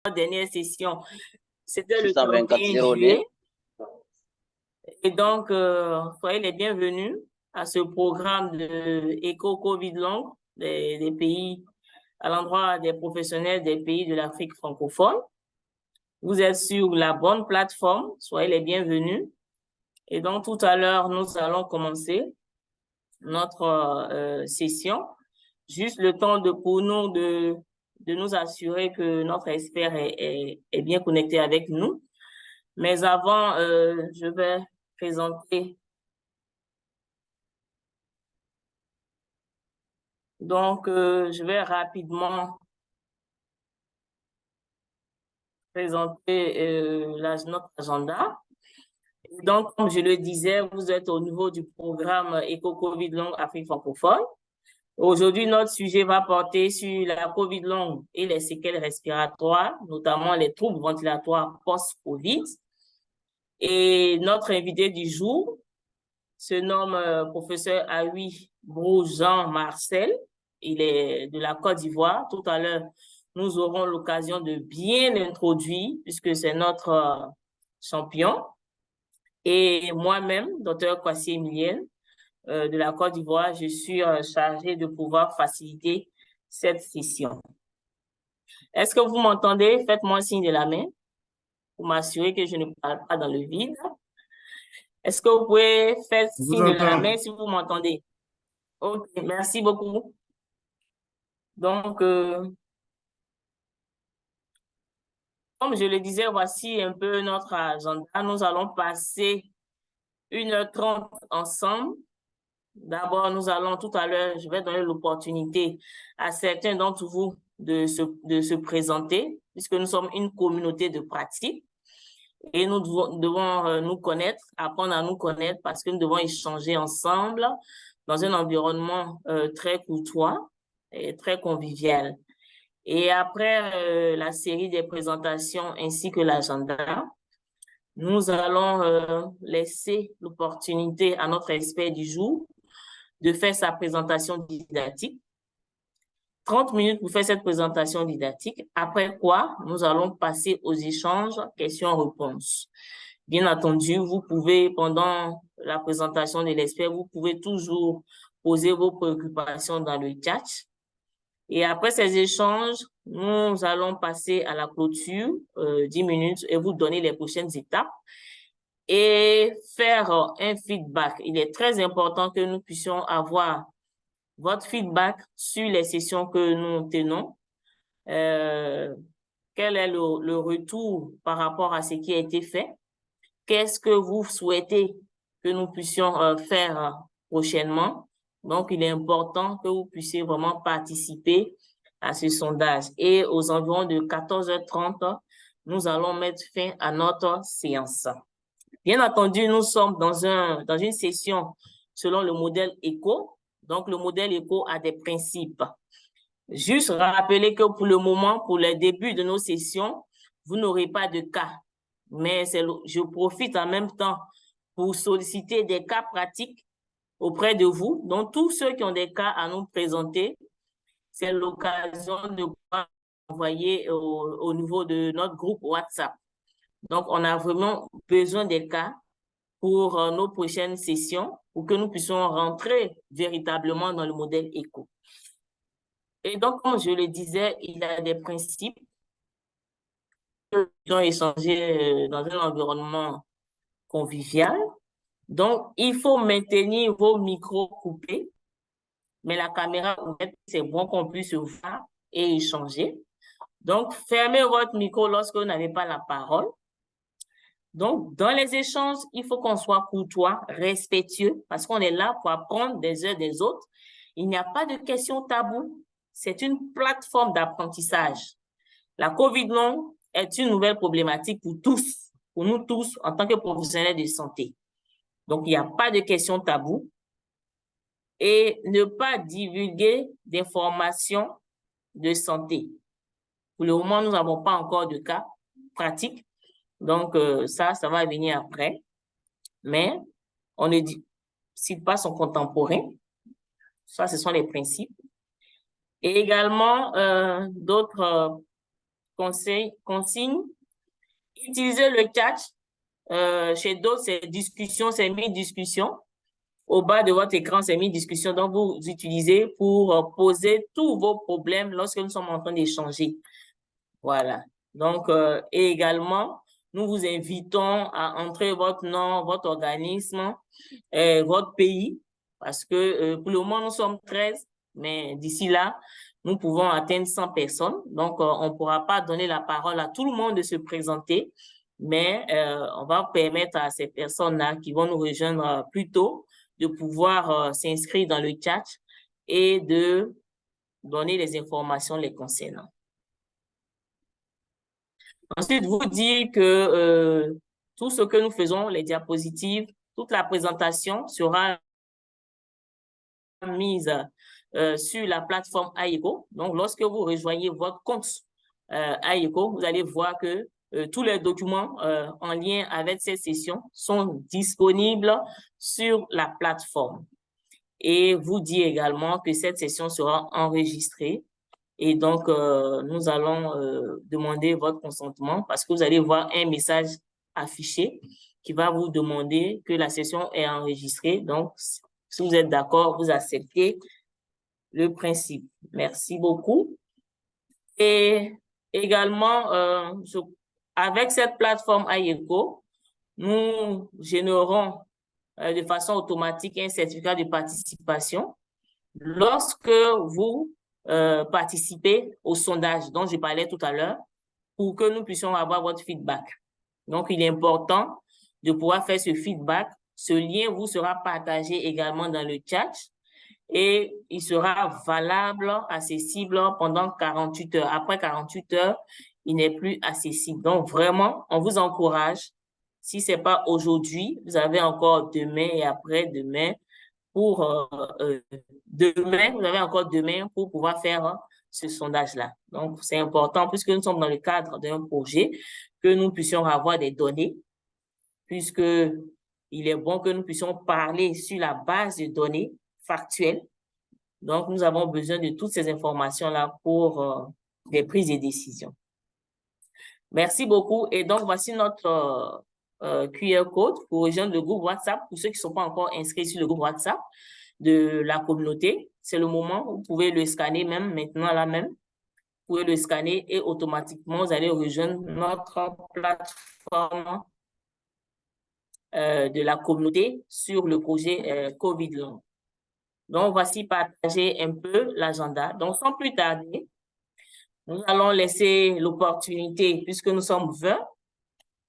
dernière session, c'était le 624 31 09. juillet. Et donc, soyez les bienvenus à ce programme de Éco-Covid Long des pays, à l'endroit des professionnels des pays de l'Afrique francophone. Vous êtes sur la bonne plateforme, soyez les bienvenus. Et donc, tout à l'heure, nous allons commencer notre session. Juste le temps pour nous de nous assurer que notre expert est bien connecté avec nous. Mais avant, je vais présenter. Donc, je vais rapidement présenter notre agenda. Donc, comme je le disais, vous êtes au niveau du programme Éco-Covid Long Afrique francophone. Aujourd'hui, notre sujet va porter sur la COVID longue et les séquelles respiratoires, notamment les troubles ventilatoires post-COVID. Et notre invité du jour se nomme professeur Awi Brou-Jean Marcel. Il est de la Côte d'Ivoire. Tout à l'heure, nous aurons l'occasion de bien l'introduire puisque c'est notre champion. Et moi-même, docteur Kwasi Emilienne, de la Côte d'Ivoire, je suis chargée de pouvoir faciliter cette session. Est-ce que vous m'entendez? Faites-moi signe de la main pour m'assurer que je ne parle pas dans le vide. Est-ce que vous pouvez faire signe de la main si vous m'entendez? Ok, merci beaucoup. Donc, comme je le disais, voici un peu notre agenda. Nous allons passer 1h30 ensemble. D'abord, nous allons tout à l'heure, je vais donner l'opportunité à certains d'entre vous de se présenter, puisque nous sommes une communauté de pratique et nous devons nous connaître, apprendre à nous connaître parce que nous devons échanger ensemble dans un environnement très courtois et très convivial. Et après la série des présentations ainsi que l'agenda, nous allons laisser l'opportunité à notre expert du jour de faire sa présentation didactique. 30 minutes pour faire cette présentation didactique, après quoi, nous allons passer aux échanges questions-réponses. Bien entendu, vous pouvez, pendant la présentation de l'expert, vous pouvez toujours poser vos préoccupations dans le chat. Et après ces échanges, nous allons passer à la clôture, 10 minutes, et vous donner les prochaines étapes et faire un feedback. Il est très important que nous puissions avoir votre feedback sur les sessions que nous tenons. Quel est le retour par rapport à ce qui a été fait? Qu'est-ce que vous souhaitez que nous puissions faire prochainement? Donc, il est important que vous puissiez vraiment participer à ce sondage. Et aux environs de 14h30, nous allons mettre fin à notre séance. Bien entendu, nous sommes dans une session selon le modèle ECO. Donc, le modèle ECO a des principes. Juste rappeler que pour le moment, pour les débuts de nos sessions, vous n'aurez pas de cas. Mais je profite en même temps pour solliciter des cas pratiques auprès de vous. Donc, tous ceux qui ont des cas à nous présenter, c'est l'occasion de envoyer au niveau de notre groupe WhatsApp. Donc, on a vraiment besoin des cas pour nos prochaines sessions pour que nous puissions rentrer véritablement dans le modèle ECO. Et donc, comme je le disais, il y a des principes qui ont échangé dans un environnement convivial. Donc, il faut maintenir vos micros coupés, mais la caméra ouverte, c'est bon qu'on puisse se voir et échanger. Donc, fermez votre micro lorsque vous n'avez pas la parole. Donc, dans les échanges, il faut qu'on soit courtois, respectueux, parce qu'on est là pour apprendre des uns des autres. Il n'y a pas de questions taboues. C'est une plateforme d'apprentissage. La COVID long est une nouvelle problématique pour tous, pour nous tous, en tant que professionnels de santé. Donc, il n'y a pas de questions taboues. Et ne pas divulguer d'informations de santé. Pour le moment, nous n'avons pas encore de cas pratiques. Donc, ça va venir après. Mais on ne cite pas son contemporain. Ça, ce sont les principes. Et également, d'autres consignes. Utilisez le chat. Chez d'autres, c'est discussion, c'est mi-discussion. Au bas de votre écran, c'est mi-discussion. Donc, vous utilisez pour poser tous vos problèmes lorsque nous sommes en train d'échanger. Voilà. Donc, et également, nous vous invitons à entrer votre nom, votre organisme, votre pays, parce que pour le moment, nous sommes 13, mais d'ici là, nous pouvons atteindre 100 personnes. Donc, on ne pourra pas donner la parole à tout le monde de se présenter, mais on va permettre à ces personnes-là qui vont nous rejoindre plus tôt de pouvoir s'inscrire dans le chat et de donner les informations les concernant. Ensuite, vous dire que tout ce que nous faisons, les diapositives, toute la présentation sera mise sur la plateforme AIECO. Donc, lorsque vous rejoignez votre compte AIECO, vous allez voir que tous les documents en lien avec cette session sont disponibles sur la plateforme. Et vous dire également que cette session sera enregistrée. Et donc, nous allons demander votre consentement parce que vous allez voir un message affiché qui va vous demander que la session est enregistrée. Donc, si vous êtes d'accord, vous acceptez le principe. Merci beaucoup. Et également, avec cette plateforme AIECO, nous générons de façon automatique un certificat de participation. Lorsque vous participez au sondage dont je parlais tout à l'heure, pour que nous puissions avoir votre feedback. Donc, il est important de pouvoir faire ce feedback. Ce lien vous sera partagé également dans le chat et il sera valable, accessible pendant 48 heures. Après 48 heures, il n'est plus accessible. Donc, vraiment, on vous encourage. Si ce n'est pas aujourd'hui, vous avez encore demain et après-demain pour demain, vous avez encore demain pour pouvoir faire ce sondage-là. Donc, c'est important, puisque nous sommes dans le cadre d'un projet, que nous puissions avoir des données, puisque il est bon que nous puissions parler sur la base de données factuelles. Donc, nous avons besoin de toutes ces informations-là pour des prises de décision. Merci beaucoup. Et donc, voici notre QR code pour rejoindre le groupe WhatsApp. Pour ceux qui ne sont pas encore inscrits sur le groupe WhatsApp de la communauté, c'est le moment où vous pouvez le scanner même maintenant là même. Vous pouvez le scanner et automatiquement, vous allez rejoindre notre plateforme de la communauté sur le projet COVID Long. Donc, voici partager un peu l'agenda. Donc, sans plus tarder, nous allons laisser l'opportunité, puisque nous sommes 20,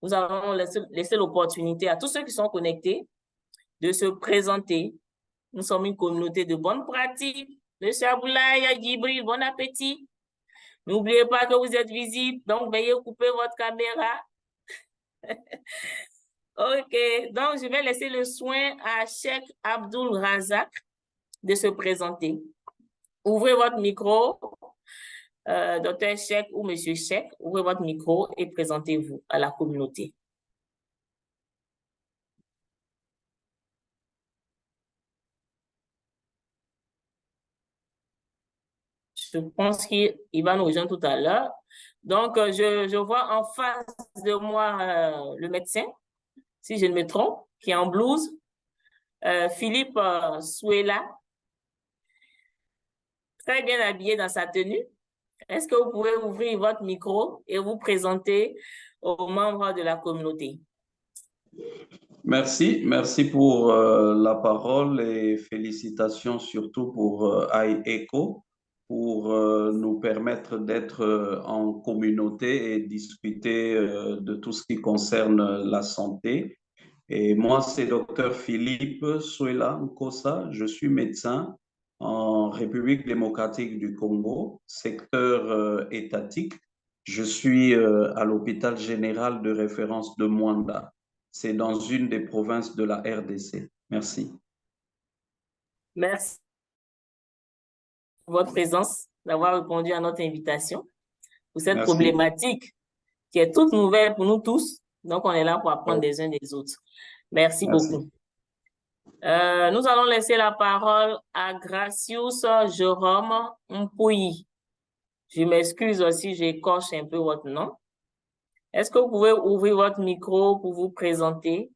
nous allons laisser l'opportunité à tous ceux qui sont connectés de se présenter. Nous sommes une communauté de bonnes pratiques. Monsieur Aboulaye, Djibril, bon appétit. N'oubliez pas que vous êtes visible, donc veuillez couper votre caméra. OK, donc je vais laisser le soin à Cheikh Abdul Razak de se présenter. Ouvrez votre micro, Dr. Cheikh ou Monsieur Cheikh, ouvrez votre micro et présentez-vous à la communauté. Je pense qu'il va nous rejoindre tout à l'heure. Donc, je vois en face de moi le médecin, si je ne me trompe, qui est en blouse, Philippe Souela, très bien habillé dans sa tenue. Est-ce que vous pouvez ouvrir votre micro et vous présenter aux membres de la communauté? Merci pour la parole et félicitations surtout pour AIECO pour nous permettre d'être en communauté et discuter de tout ce qui concerne la santé. Et moi, c'est Dr. Philippe Souela Nkosa, je suis médecin en République démocratique du Congo, secteur étatique. Je suis à l'hôpital général de référence de Mwanda. C'est dans une des provinces de la RDC. Merci. Merci pour votre présence, d'avoir répondu à notre invitation pour cette problématique qui est toute nouvelle pour nous tous. Donc, on est là pour apprendre des uns des autres. Merci beaucoup. Nous allons laisser la parole à Gracious Jérôme Mpouyi. Je m'excuse aussi, j'écorche un peu votre nom. Est-ce que vous pouvez ouvrir votre micro pour vous présenter?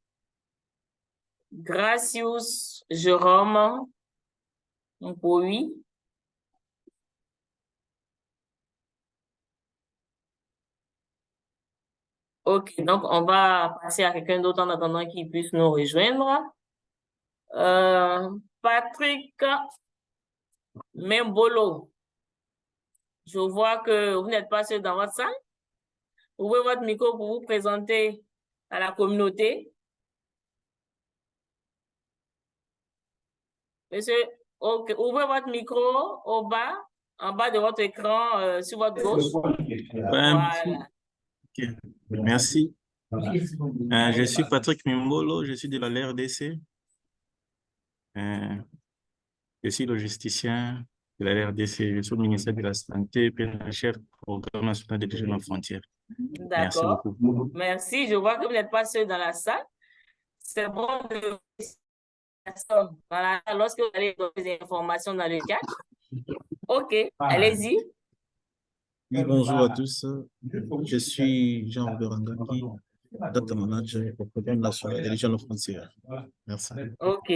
Gracius Jérôme Mpoui. OK, donc on va passer à quelqu'un d'autre en attendant qu'il puisse nous rejoindre. Patrick Membolo. Je vois que vous n'êtes pas seul dans votre salle. Ouvrez votre micro pour vous présenter à la communauté. Monsieur, OK, ouvrez votre micro au bas, en bas de votre écran, sur votre gauche. Voilà. Okay. Merci. Je suis Patrick Mimbolo, je suis de la RDC. Je suis logisticien de la RDC, je suis au ministère de la Santé, puis chef du programme national des jeunes en frontières. Merci D'accord. beaucoup. Merci. Je vois que vous n'êtes pas seul dans la salle. C'est bon de lorsque vous allez donner des informations dans le chat. OK, allez-y. Oui, bonjour à tous. Je suis Jean-Robert Angaki, data manager au programme national des jeunes en frontières. Merci. OK.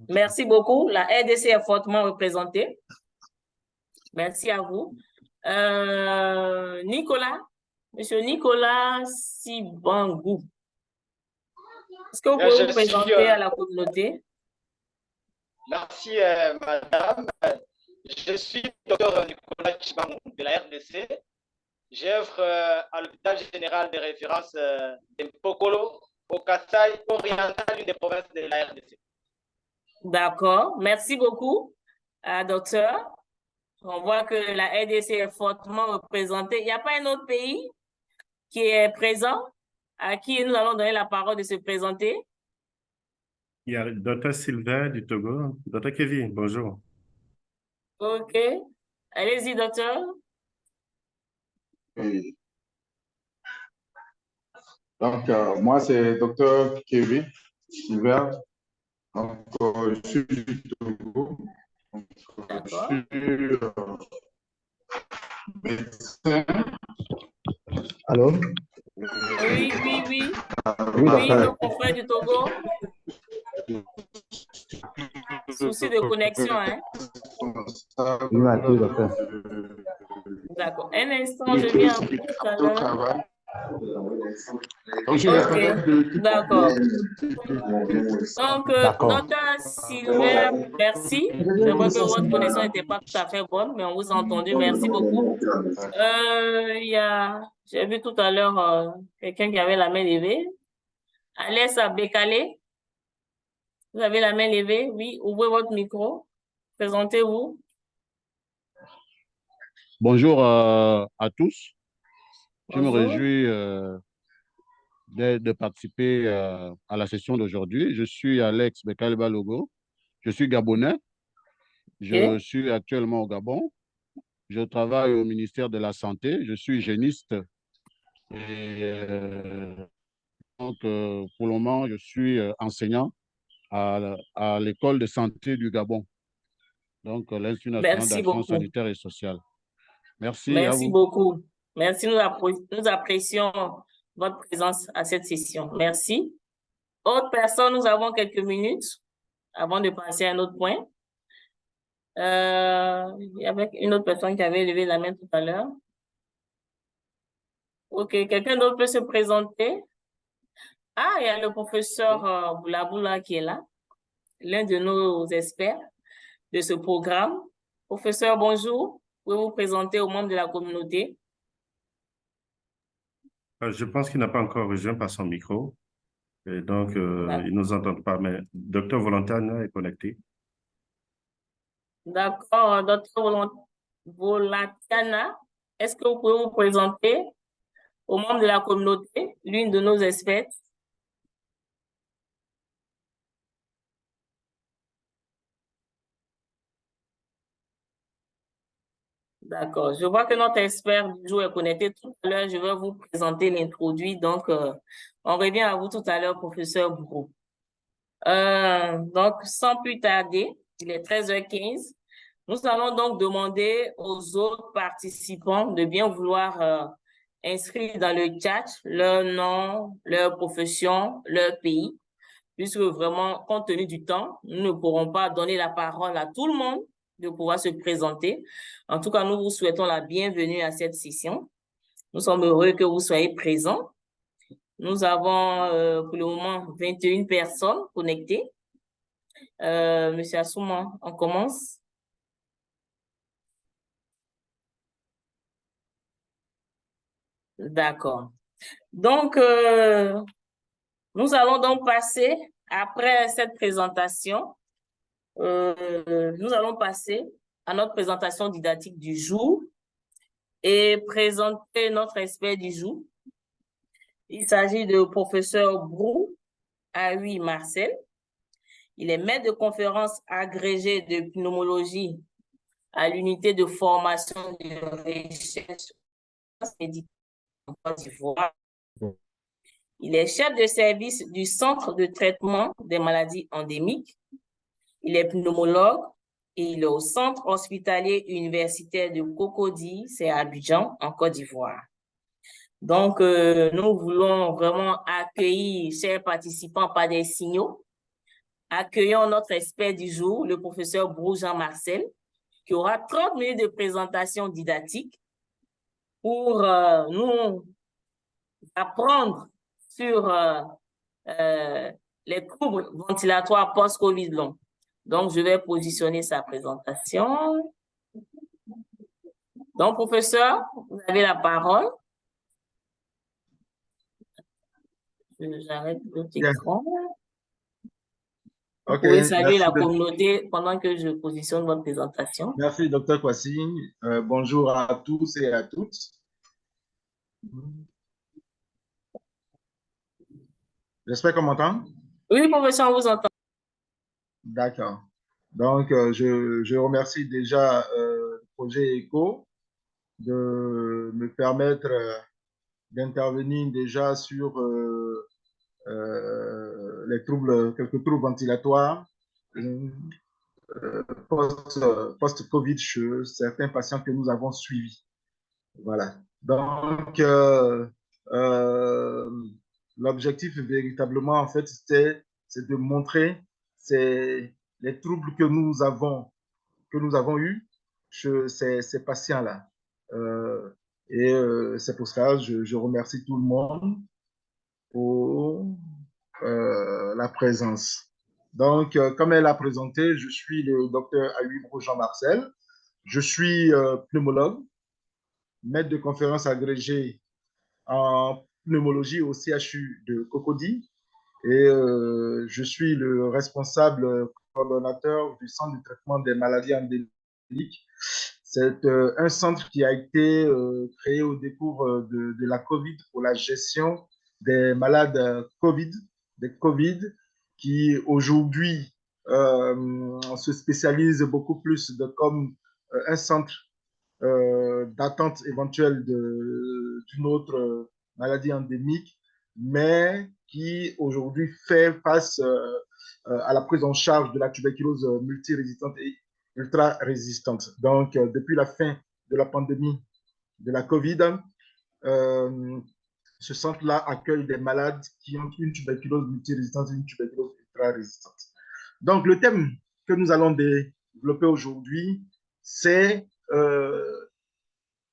Merci beaucoup. La RDC est fortement représentée. Merci à vous. Nicolas, Monsieur Nicolas Sibangou. Est-ce que vous pouvez vous présenter à la communauté? Merci, madame. Je suis docteur Nicolas Sibangou de la RDC. J'œuvre à l'hôpital général de référence de Mpokolo, au Kasaï oriental, une des provinces de la RDC. D'accord. Merci beaucoup, docteur. On voit que la RDC est fortement représentée. Il n'y a pas un autre pays qui est présent à qui nous allons donner la parole de se présenter? Il y a le Dr Sylvain du Togo. Dr Kevin, bonjour. OK. Allez-y, docteur. Oui. Donc, moi, c'est Dr Kevin Sylvain. Donc, je suis du Togo. D'accord. Je suis médecin. Allô? Oui. Oui, Oui, nos confrères du Togo. Souci de connexion, hein? Oui, docteur. D'accord. Un instant, je viens tout à l'heure. OK, d'accord. Donc, docteur Sylvain, merci. C'est vrai que votre connexion n'était pas tout à fait bonne, mais on vous a entendu. Merci beaucoup. J'ai vu tout à l'heure quelqu'un qui avait la main levée. Alessa Bekale, vous avez la main levée? Oui, ouvrez votre micro. Présentez-vous. Bonjour à tous. Je me Bonjour. réjouis de participer à la session d'aujourd'hui. Je suis Alex Bekale Balogo. Je suis gabonais. Je suis actuellement au Gabon. Je travaille au ministère de la Santé. Je suis hygiéniste. Et donc, pour le moment, je suis enseignant à l'école de santé du Gabon. Donc, l'Institut national d'action sanitaire et sociale. Merci à vous. Merci beaucoup. Merci, nous apprécions votre présence à cette session. Merci. Autre personne, nous avons quelques minutes avant de passer à un autre point. Il y avait une autre personne qui avait levé la main tout à l'heure. OK, quelqu'un d'autre peut se présenter? Ah, il y a le professeur Boulaboula qui est là, l'un de nos experts de ce programme. Professeur, bonjour. Pouvez-vous présenter aux membres de la communauté? Je pense qu'il n'a pas encore rejoint par son micro. Et donc, il ne nous entend pas, mais Dr Volantana est connecté. D'accord, Dr Volantana, est-ce que vous pouvez vous présenter aux membres de la communauté, l'une de nos experts? D'accord. Je vois que notre expert du jour est connecté. Tout à l'heure, je vais vous présenter l'introduit. Donc, on revient à vous tout à l'heure, professeur Bourreau. Donc, sans plus tarder, il est 13h15. Nous allons donc demander aux autres participants de bien vouloir inscrire dans le chat leur nom, leur profession, leur pays, puisque vraiment, compte tenu du temps, nous ne pourrons pas donner la parole à tout le monde de pouvoir se présenter. En tout cas, nous vous souhaitons la bienvenue à cette session. Nous sommes heureux que vous soyez présents. Nous avons pour le moment 21 personnes connectées. Monsieur Assouman, on commence. D'accord. Donc, nous allons donc passer, après cette présentation, nous allons passer à notre présentation didactique du jour et présenter notre expert du jour. Il s'agit de professeur Brou Aoui Marcel. Il est maître de conférence agrégé de pneumologie à l'unité de formation de recherche médicale en Côte d'Ivoire. Il est chef de service du Centre de traitement des maladies endémiques. Il est pneumologue et il est au Centre hospitalier universitaire de Cocody, c'est à Abidjan, en Côte d'Ivoire. Donc, nous voulons vraiment accueillir, chers participants, par des signaux. Accueillons notre expert du jour, le professeur Brou Jean Marcel, qui aura 30 minutes de présentation didactique pour nous apprendre sur les troubles ventilatoires post-Covid long. Donc, je vais positionner sa présentation. Donc, professeur, vous avez la parole. J'arrête votre écran. Vous pouvez saluer la communauté pendant que je positionne votre présentation. Merci, Dr. Kwasi. Bonjour à tous et à toutes. J'espère qu'on m'entend. Oui, professeur, on vous entend. D'accord. Donc, je remercie déjà le projet ECHO de me permettre d'intervenir déjà sur quelques troubles ventilatoires post-Covid chez certains patients que nous avons suivis. Voilà. Donc, l'objectif véritablement, en fait, c'est de montrer les troubles que nous avons eus chez ces patients-là. C'est pour ça que je remercie tout le monde pour la présence. Donc, comme elle a présenté, je suis le docteur Aoui Brou Jean Marcel. Je suis pneumologue, maître de conférence agrégé en pneumologie au CHU de Cocody et je suis le responsable coordonnateur du centre de traitement des maladies endémiques. C'est un centre qui a été créé au décours de la COVID pour la gestion des malades COVID, des COVID qui aujourd'hui se spécialise beaucoup plus comme un centre d'attente éventuelle d'une autre maladie endémique, mais qui aujourd'hui fait face à la prise en charge de la tuberculose multirésistante et ultra-résistante. Donc, depuis la fin de la pandémie de la COVID, ce centre-là accueille des malades qui ont une tuberculose multirésistante et une tuberculose ultra-résistante. Donc, le thème que nous allons développer aujourd'hui, c'est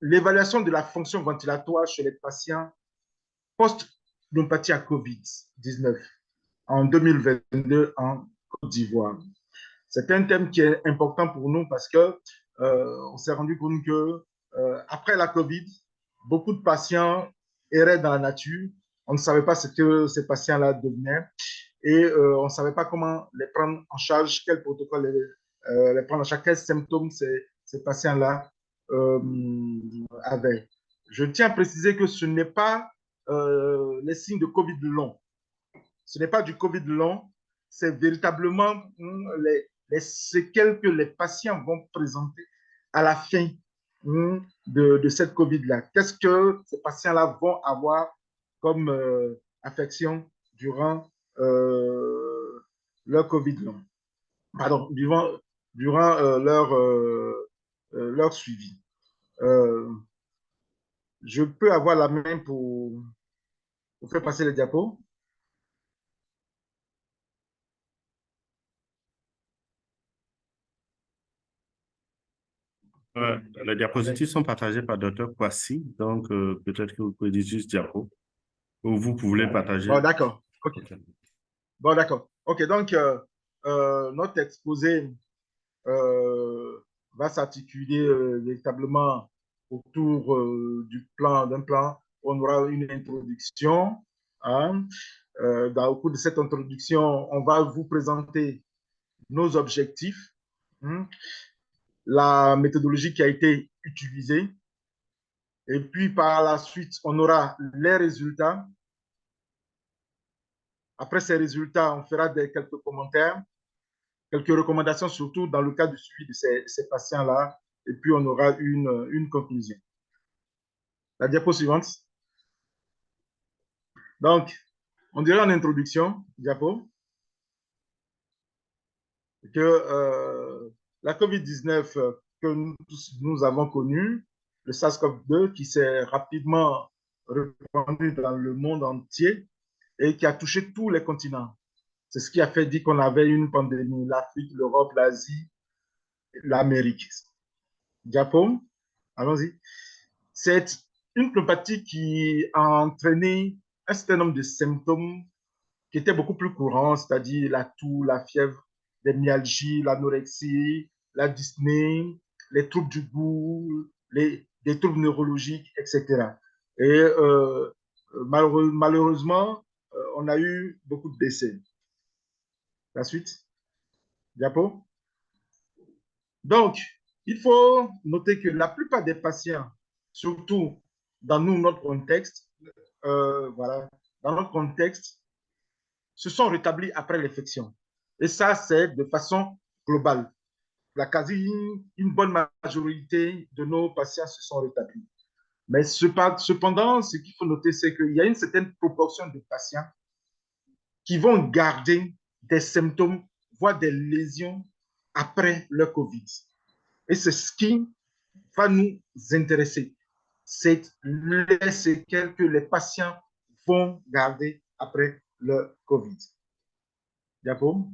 l'évaluation de la fonction ventilatoire chez les patients post-pneumopathie à COVID-19 en 2022 en Côte d'Ivoire. C'est un thème qui est important pour nous parce que on s'est rendu compte que après la COVID, beaucoup de patients erraient dans la nature. On ne savait pas ce que ces patients-là devenaient et on ne savait pas comment les prendre en charge, quel protocole les prendre en charge, quels symptômes ces patients-là avaient. Je tiens à préciser que ce n'est pas les signes de COVID long. Ce n'est pas du COVID long, c'est véritablement les séquelles que les patients vont présenter à la fin de cette COVID-là. Qu'est-ce que ces patients-là vont avoir comme affection durant leur COVID long? Pardon, durant leur suivi. Je peux avoir la main pour faire passer les diapos. Les diapositives sont partagées par Dr. Kwasi, donc peut-être que vous pouvez dire juste diapo, ou vous pouvez les partager. Bon, d'accord. OK. Bon, d'accord. OK, donc notre exposé va s'articuler véritablement autour d'un plan. On aura une introduction. Hein. Au cours de cette introduction, on va vous présenter nos objectifs, hein, la méthodologie qui a été utilisée. Et puis, par la suite, on aura les résultats. Après ces résultats, on fera quelques commentaires, quelques recommandations, surtout dans le cas du suivi de ces patients-là. Et puis, on aura une conclusion. La diapo suivante. Donc, on dirait en introduction, diapo, que la COVID-19 que nous avons connue, le SARS-CoV-2 qui s'est rapidement répandu dans le monde entier et qui a touché tous les continents. C'est ce qui a fait dire qu'on avait une pandémie, l'Afrique, l'Europe, l'Asie, l'Amérique. Diapo, allons-y. C'est une pneumopathie qui a entraîné un certain nombre de symptômes qui étaient beaucoup plus courants, c'est-à-dire la toux, la fièvre, les myalgies, l'anorexie, la dyspnée, les troubles du goût, les troubles neurologiques, etc. Et malheureusement, on a eu beaucoup de décès. La suite, diapo. Donc, il faut noter que la plupart des patients, surtout dans notre contexte, voilà, dans notre contexte, se sont rétablis après l'infection. Et ça, c'est de façon globale. Une bonne majorité de nos patients se sont rétablis. Mais cependant, ce qu'il faut noter, c'est qu'il y a une certaine proportion de patients qui vont garder des symptômes, voire des lésions après le COVID. Et c'est ce qui va nous intéresser. C'est les séquelles que les patients vont garder après le COVID. Diapo.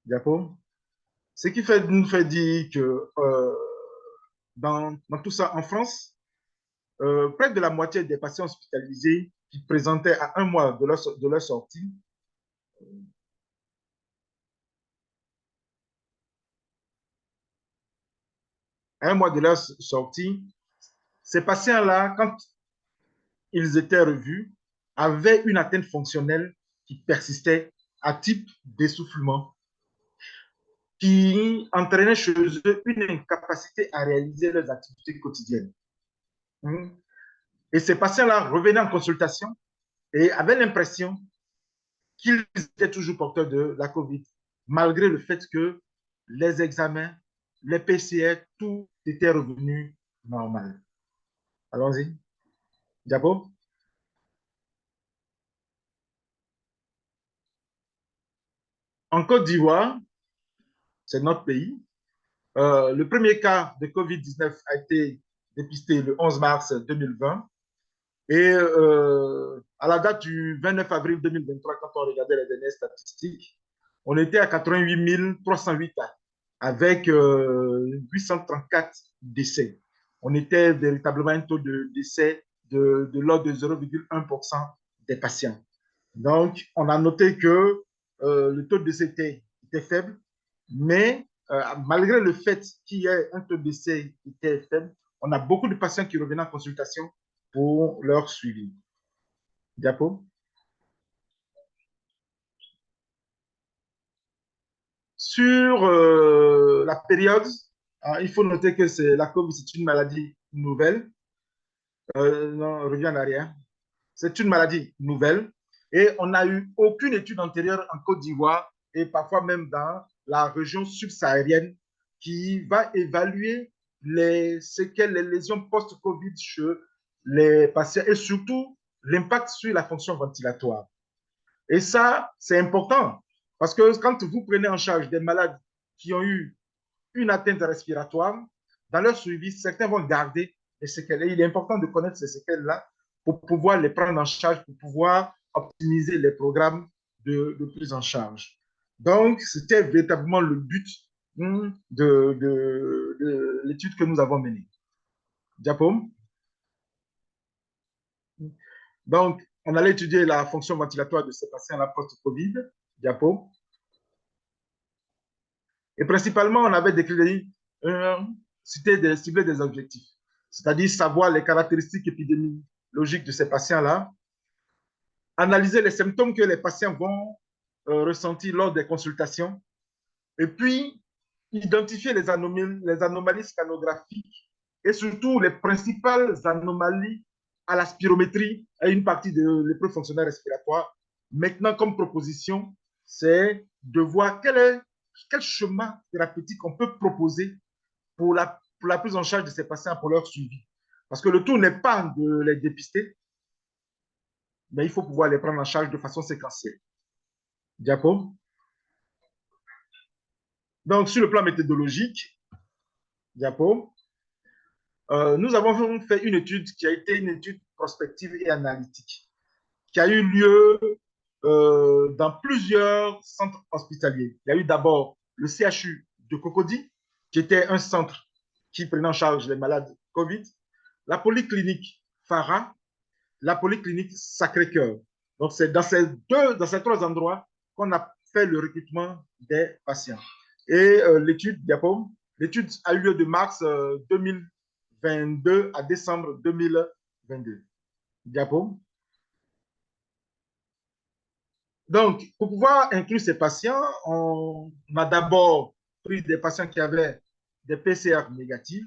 Diapo. Ce qui nous fait dire que dans tout ça, en France, près de la moitié des patients hospitalisés qui présentaient à un mois de leur sortie ces patients-là, quand ils étaient revus, avaient une atteinte fonctionnelle qui persistait à type d'essoufflement, qui entraînait chez eux une incapacité à réaliser leurs activités quotidiennes. Et ces patients-là revenaient en consultation et avaient l'impression qu'ils étaient toujours porteurs de la COVID, malgré le fait que les examens, les PCR, tout était revenu normal. Allons-y. Diapo. En Côte d'Ivoire, c'est notre pays, le premier cas de COVID-19 a été dépisté le 11 mars 2020. Et à la date du 29 avril 2023, quand on regardait les dernières statistiques, on était à 88 308 cas, avec 834 décès. On était véritablement un taux de décès de l'ordre de 0,1% des patients. Donc, on a noté que le taux de décès était faible, mais malgré le fait qu'il y ait un taux de décès qui était faible, on a beaucoup de patients qui revenaient en consultation pour leur suivi. Diapo. Sur la période, il faut noter que la COVID, c'est une maladie nouvelle. Non, reviens en arrière. C'est une maladie nouvelle et on n'a eu aucune étude antérieure en Côte d'Ivoire et parfois même dans la région subsaharienne qui va évaluer les séquelles, les lésions post-COVID chez les patients et surtout l'impact sur la fonction ventilatoire. Et ça, c'est important Parce que quand vous prenez en charge des malades qui ont eu une atteinte respiratoire, dans leur suivi, certains vont garder les séquelles. Et il est important de connaître ces séquelles-là pour pouvoir les prendre en charge, pour pouvoir optimiser les programmes de prise en charge. Donc, c'était véritablement le but de l'étude que nous avons menée. Diapo. Donc, on allait étudier la fonction ventilatoire de ces patients post-Covid. Diapo. Et principalement, on avait décliné, ciblé des objectifs, c'est-à-dire savoir les caractéristiques épidémiologiques de ces patients-là, analyser les symptômes que les patients vont ressentir lors des consultations, et puis identifier les anomalies scanographiques et surtout les principales anomalies à la spirométrie et une partie de l'épreuve fonctionnelle respiratoire. Maintenant, comme proposition, c'est de voir quel chemin thérapeutique on peut proposer pour la prise en charge de ces patients, pour leur suivi. Parce que le tout n'est pas de les dépister, mais il faut pouvoir les prendre en charge de façon séquentielle. Diapo. Donc, sur le plan méthodologique, Diapo, nous avons fait une étude qui a été une étude prospective et analytique, qui a eu lieu dans plusieurs centres hospitaliers. Il y a eu d'abord le CHU de Cocody, qui était un centre qui prenait en charge les malades COVID, la polyclinique Farah, la polyclinique Sacré-Cœur. Donc, c'est dans ces trois endroits qu'on a fait le recrutement des patients. Et l'étude a eu lieu de mars 2022 à décembre 2022. Diapo. Donc, pour pouvoir inclure ces patients, on a d'abord pris des patients qui avaient des PCR négatifs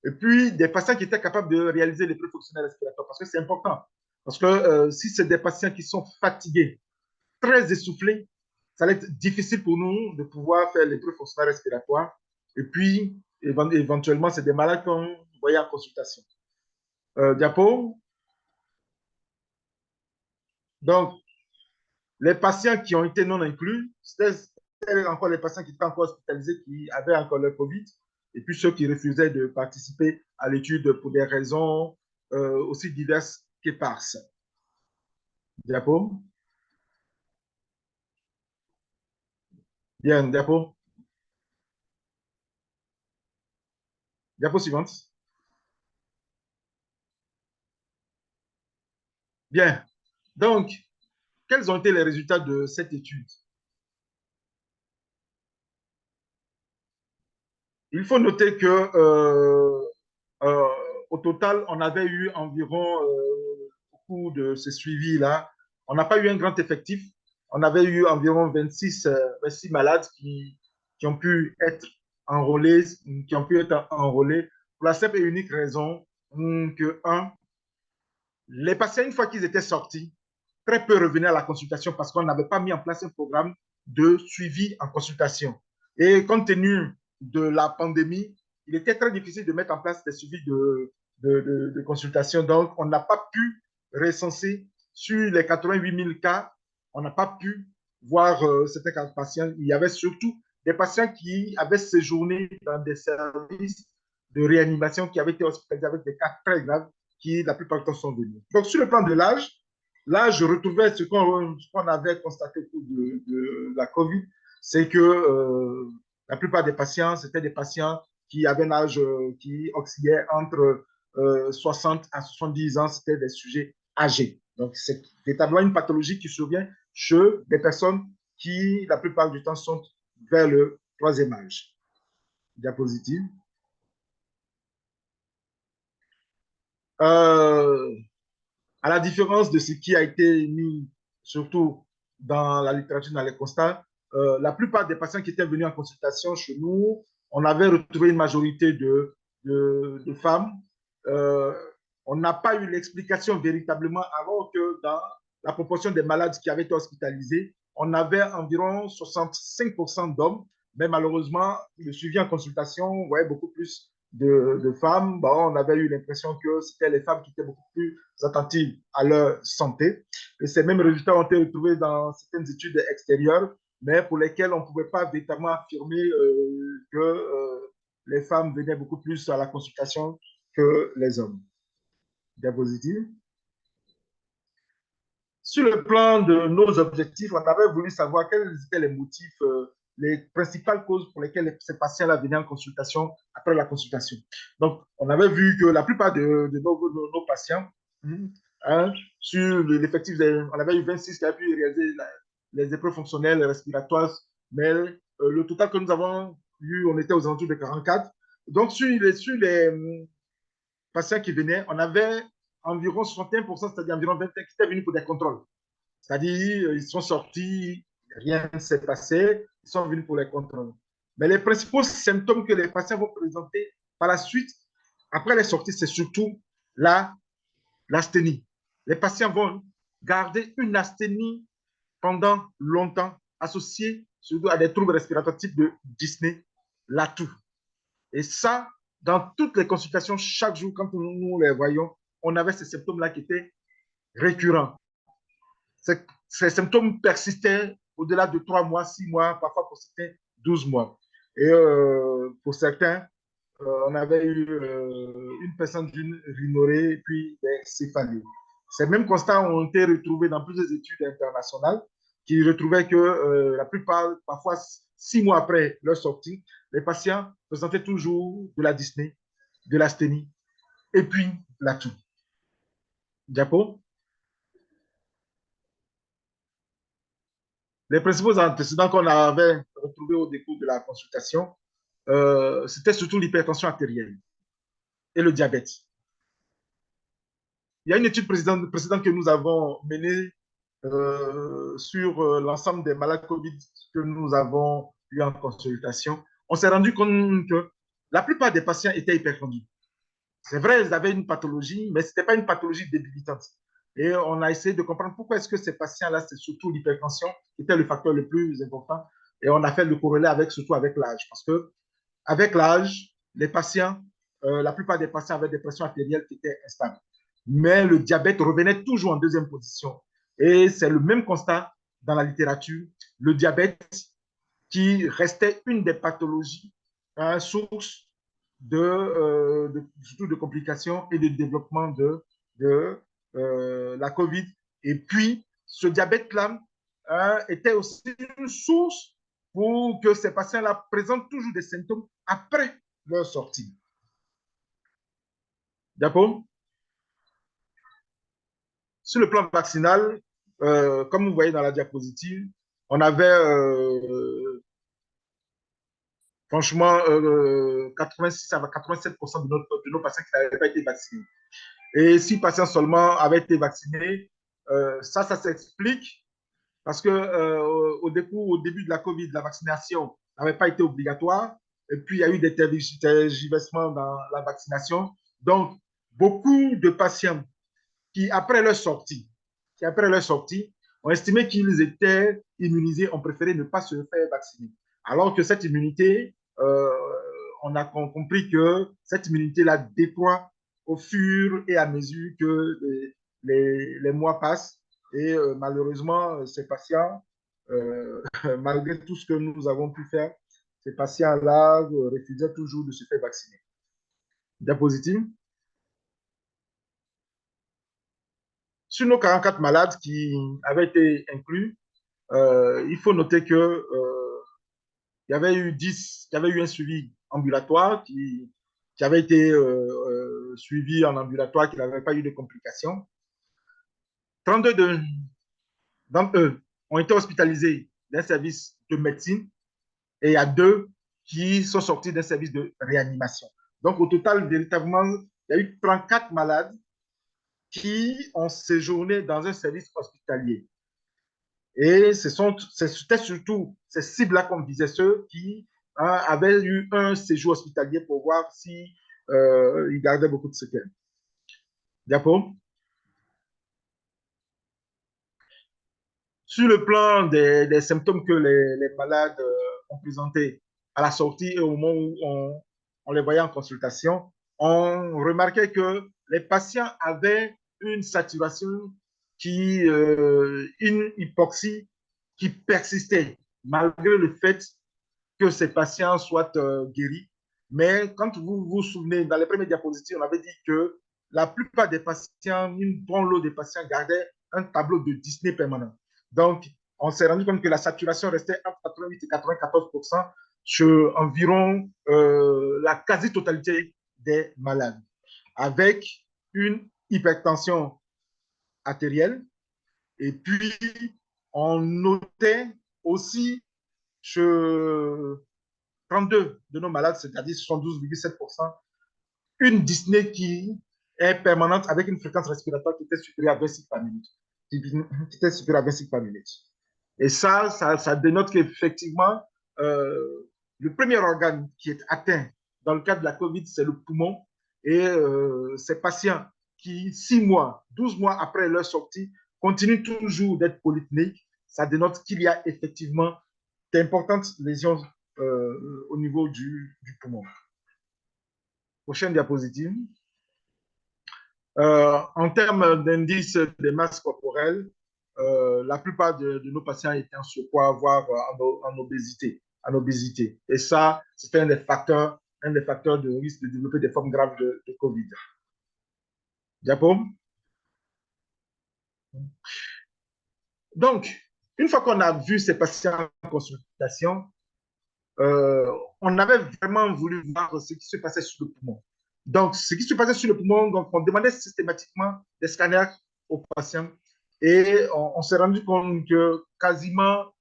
et puis des patients qui étaient capables de réaliser l'épreuve fonctionnelle respiratoire parce que c'est important. Parce que si c'est des patients qui sont fatigués, très essoufflés, ça va être difficile pour nous de pouvoir faire l'épreuve fonctionnelle respiratoire. Et puis, éventuellement, c'est des malades qu'on voyait en consultation. Diapo. Donc, les patients qui ont été non inclus, c'était encore les patients qui étaient encore hospitalisés, qui avaient encore le COVID, et puis ceux qui refusaient de participer à l'étude pour des raisons aussi diverses qu'éparses. Diapo. Bien, diapo. Diapo suivante. Bien. Donc, quels ont été les résultats de cette étude? Il faut noter que au total, on avait eu environ, au cours de ce suivi-là, on n'a pas eu un grand effectif. On avait eu environ 26 malades qui ont pu être enrôlés, pour la simple et unique raison que, les patients, une fois qu'ils étaient sortis, très peu revenaient à la consultation parce qu'on n'avait pas mis en place un programme de suivi en consultation. Et compte tenu de la pandémie, il était très difficile de mettre en place des suivis de consultation. Donc, on n'a pas pu recenser sur les 88 000 cas, on n'a pas pu voir certains cas de patients. Il y avait surtout des patients qui avaient séjourné dans des services de réanimation qui avaient été hospitalisés avec des cas très graves qui, la plupart du temps, sont venus. Donc, sur le plan de l'âge, là, je retrouvais ce qu'on avait constaté au cours de la COVID, c'est que la plupart des patients, c'était des patients qui avaient un âge qui oscillait entre 60 à 70 ans, c'était des sujets âgés. Donc, c'est véritablement une pathologie qui survient chez des personnes qui, la plupart du temps, sont vers le troisième âge. Diapositive. À la différence de ce qui a été mis, surtout dans la littérature, dans les constats, la plupart des patients qui étaient venus en consultation chez nous, on avait retrouvé une majorité de femmes. On n'a pas eu l'explication véritablement, alors que dans la proportion des malades qui avaient été hospitalisés, on avait environ 65% d'hommes, mais malheureusement, le suivi en consultation, on voyait beaucoup plus de femmes, bon, on avait eu l'impression que c'était les femmes qui étaient beaucoup plus attentives à leur santé. Et ces mêmes résultats ont été retrouvés dans certaines études extérieures, mais pour lesquelles on ne pouvait pas véritablement affirmer que les femmes venaient beaucoup plus à la consultation que les hommes. Diapositive. Sur le plan de nos objectifs, on avait voulu savoir quels étaient les motifs, les principales causes pour lesquelles ces patients-là venaient en consultation après la consultation. Donc, on avait vu que la plupart de nos patients, hein, sur l'effectif, on avait eu 26 qui avaient pu réaliser les épreuves fonctionnelles respiratoires, mais le total que nous avons eu, on était aux alentours de 44. Donc, sur les patients qui venaient, on avait environ 61%, c'est-à-dire environ 21 qui étaient venus pour des contrôles. C'est-à-dire, ils sont sortis, rien ne s'est passé, ils sont venus pour les contrôles. Mais les principaux symptômes que les patients vont présenter par la suite, après les sorties, c'est surtout l'asthénie. Les patients vont garder une asthénie pendant longtemps, associée surtout à des troubles respiratoires type de dyspnée, l'atout. Et ça, dans toutes les consultations, chaque jour, quand nous les voyons, on avait ces symptômes-là qui étaient récurrents. Ces symptômes persistaient au-delà de 3 mois, 6 mois, parfois pour certains, 12 mois. Et pour certains, on avait eu une personne d'une rhinorrhée et puis des céphalées. Ces mêmes constats ont été retrouvés dans plusieurs études internationales qui retrouvaient que la plupart, parfois 6 mois après leur sortie, les patients présentaient toujours de la dyspnée, de l'asthénie et puis la toux. Diapo. Les principaux antécédents qu'on avait retrouvés au décours de la consultation, c'était surtout l'hypertension artérielle et le diabète. Il y a une étude précédente que nous avons menée sur l'ensemble des malades Covid que nous avons eu en consultation. On s'est rendu compte que la plupart des patients étaient hypertendus. C'est vrai, ils avaient une pathologie, mais ce n'était pas une pathologie débilitante. Et on a essayé de comprendre pourquoi est-ce que ces patients-là, c'est surtout l'hypertension qui était le facteur le plus important. Et on a fait le corrélé surtout avec l'âge. Parce que avec l'âge, les patients, la plupart des patients avaient des pressions artérielles qui étaient instables. Mais le diabète revenait toujours en deuxième position. Et c'est le même constat dans la littérature. Le diabète qui restait une des pathologies source surtout de complications et de développement de la COVID. Et puis, ce diabète-là était aussi une source pour que ces patients-là présentent toujours des symptômes après leur sortie. D'accord? Sur le plan vaccinal, comme vous voyez dans la diapositive, on avait franchement 86 à 87% de nos patients qui n'avaient pas été vaccinés. Et 6 patients seulement avaient été vaccinés. Ça s'explique parce que au début de la COVID, la vaccination n'avait pas été obligatoire. Et puis, il y a eu des tergiversements dans la vaccination. Donc, beaucoup de patients qui, après leur sortie, ont estimé qu'ils étaient immunisés, ont préféré ne pas se faire vacciner. Alors que cette immunité, on a compris que cette immunité-là déploie au fur et à mesure que les mois passent. Et malheureusement, ces patients, malgré tout ce que nous avons pu faire, ces patients-là refusaient toujours de se faire vacciner. Diapositive. Sur nos 44 malades qui avaient été inclus, il faut noter que il y avait eu 10, il y avait eu un suivi ambulatoire qui avait été suivi en ambulatoire, qui n'avait pas eu de complications. 32 d'entre eux ont été hospitalisés d'un service de médecine et il y a 2 qui sont sortis d'un service de réanimation. Donc, au total, véritablement, il y a eu 34 malades qui ont séjourné dans un service hospitalier. Et c'était surtout ces cibles-là, comme disait, ceux qui avaient eu un séjour hospitalier pour voir si ils gardaient beaucoup de séquelles. Diapo. Sur le plan des symptômes que les malades ont présentés à la sortie et au moment où on les voyait en consultation, on remarquait que les patients avaient une saturation une hypoxie qui persistait, malgré le fait que ces patients soient guéris. Mais quand vous vous souvenez, dans les premières diapositives, on avait dit que la plupart des patients, une bonne lot des patients gardaient un tableau de dyspnée permanent. Donc, on s'est rendu compte que la saturation restait entre 88 et 94% sur environ la quasi-totalité des malades, avec une hypertension artérielle. Et puis, on notait aussi chez 32 de nos malades, c'est-à-dire 72,7%, une dyspnée qui est permanente avec une fréquence respiratoire qui était supérieure à 26 par minute. Et ça dénote qu'effectivement, le premier organe qui est atteint dans le cadre de la COVID, c'est le poumon. Et ces patients qui, 6 mois, 12 mois après leur sortie, continuent toujours d'être polypnéiques, ça dénote qu'il y a effectivement d'importantes lésions au niveau du poumon. Prochaine diapositive. En termes d'indice des masses corporelles, la plupart de nos patients étaient en surpoids, voire en obésité. Et ça, c'était un des facteurs de risque de développer des formes graves de COVID. Diapo. Donc, une fois qu'on a vu ces patients en consultation, on avait vraiment voulu voir ce qui se passait sur le poumon. Donc, ce qui se passait sur le poumon, donc on demandait systématiquement des scanners aux patients et on s'est rendu compte que quasiment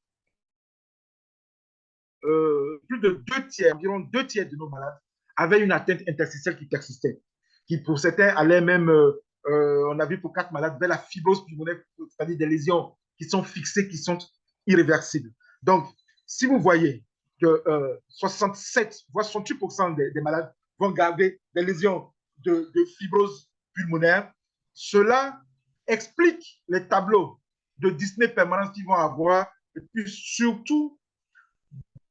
plus de 2 tiers, environ 2 tiers de nos malades avaient une atteinte interstitielle qui persistait, qui pour certains allaient même, on a vu pour 4 malades, vers la fibrose pulmonaire, c'est-à-dire des lésions qui sont fixées, qui sont irréversibles. Donc, si vous voyez que 67, voire 68% des malades vont garder des lésions de fibrose pulmonaire, cela explique les tableaux de dyspnée permanente qu'ils vont avoir, et puis surtout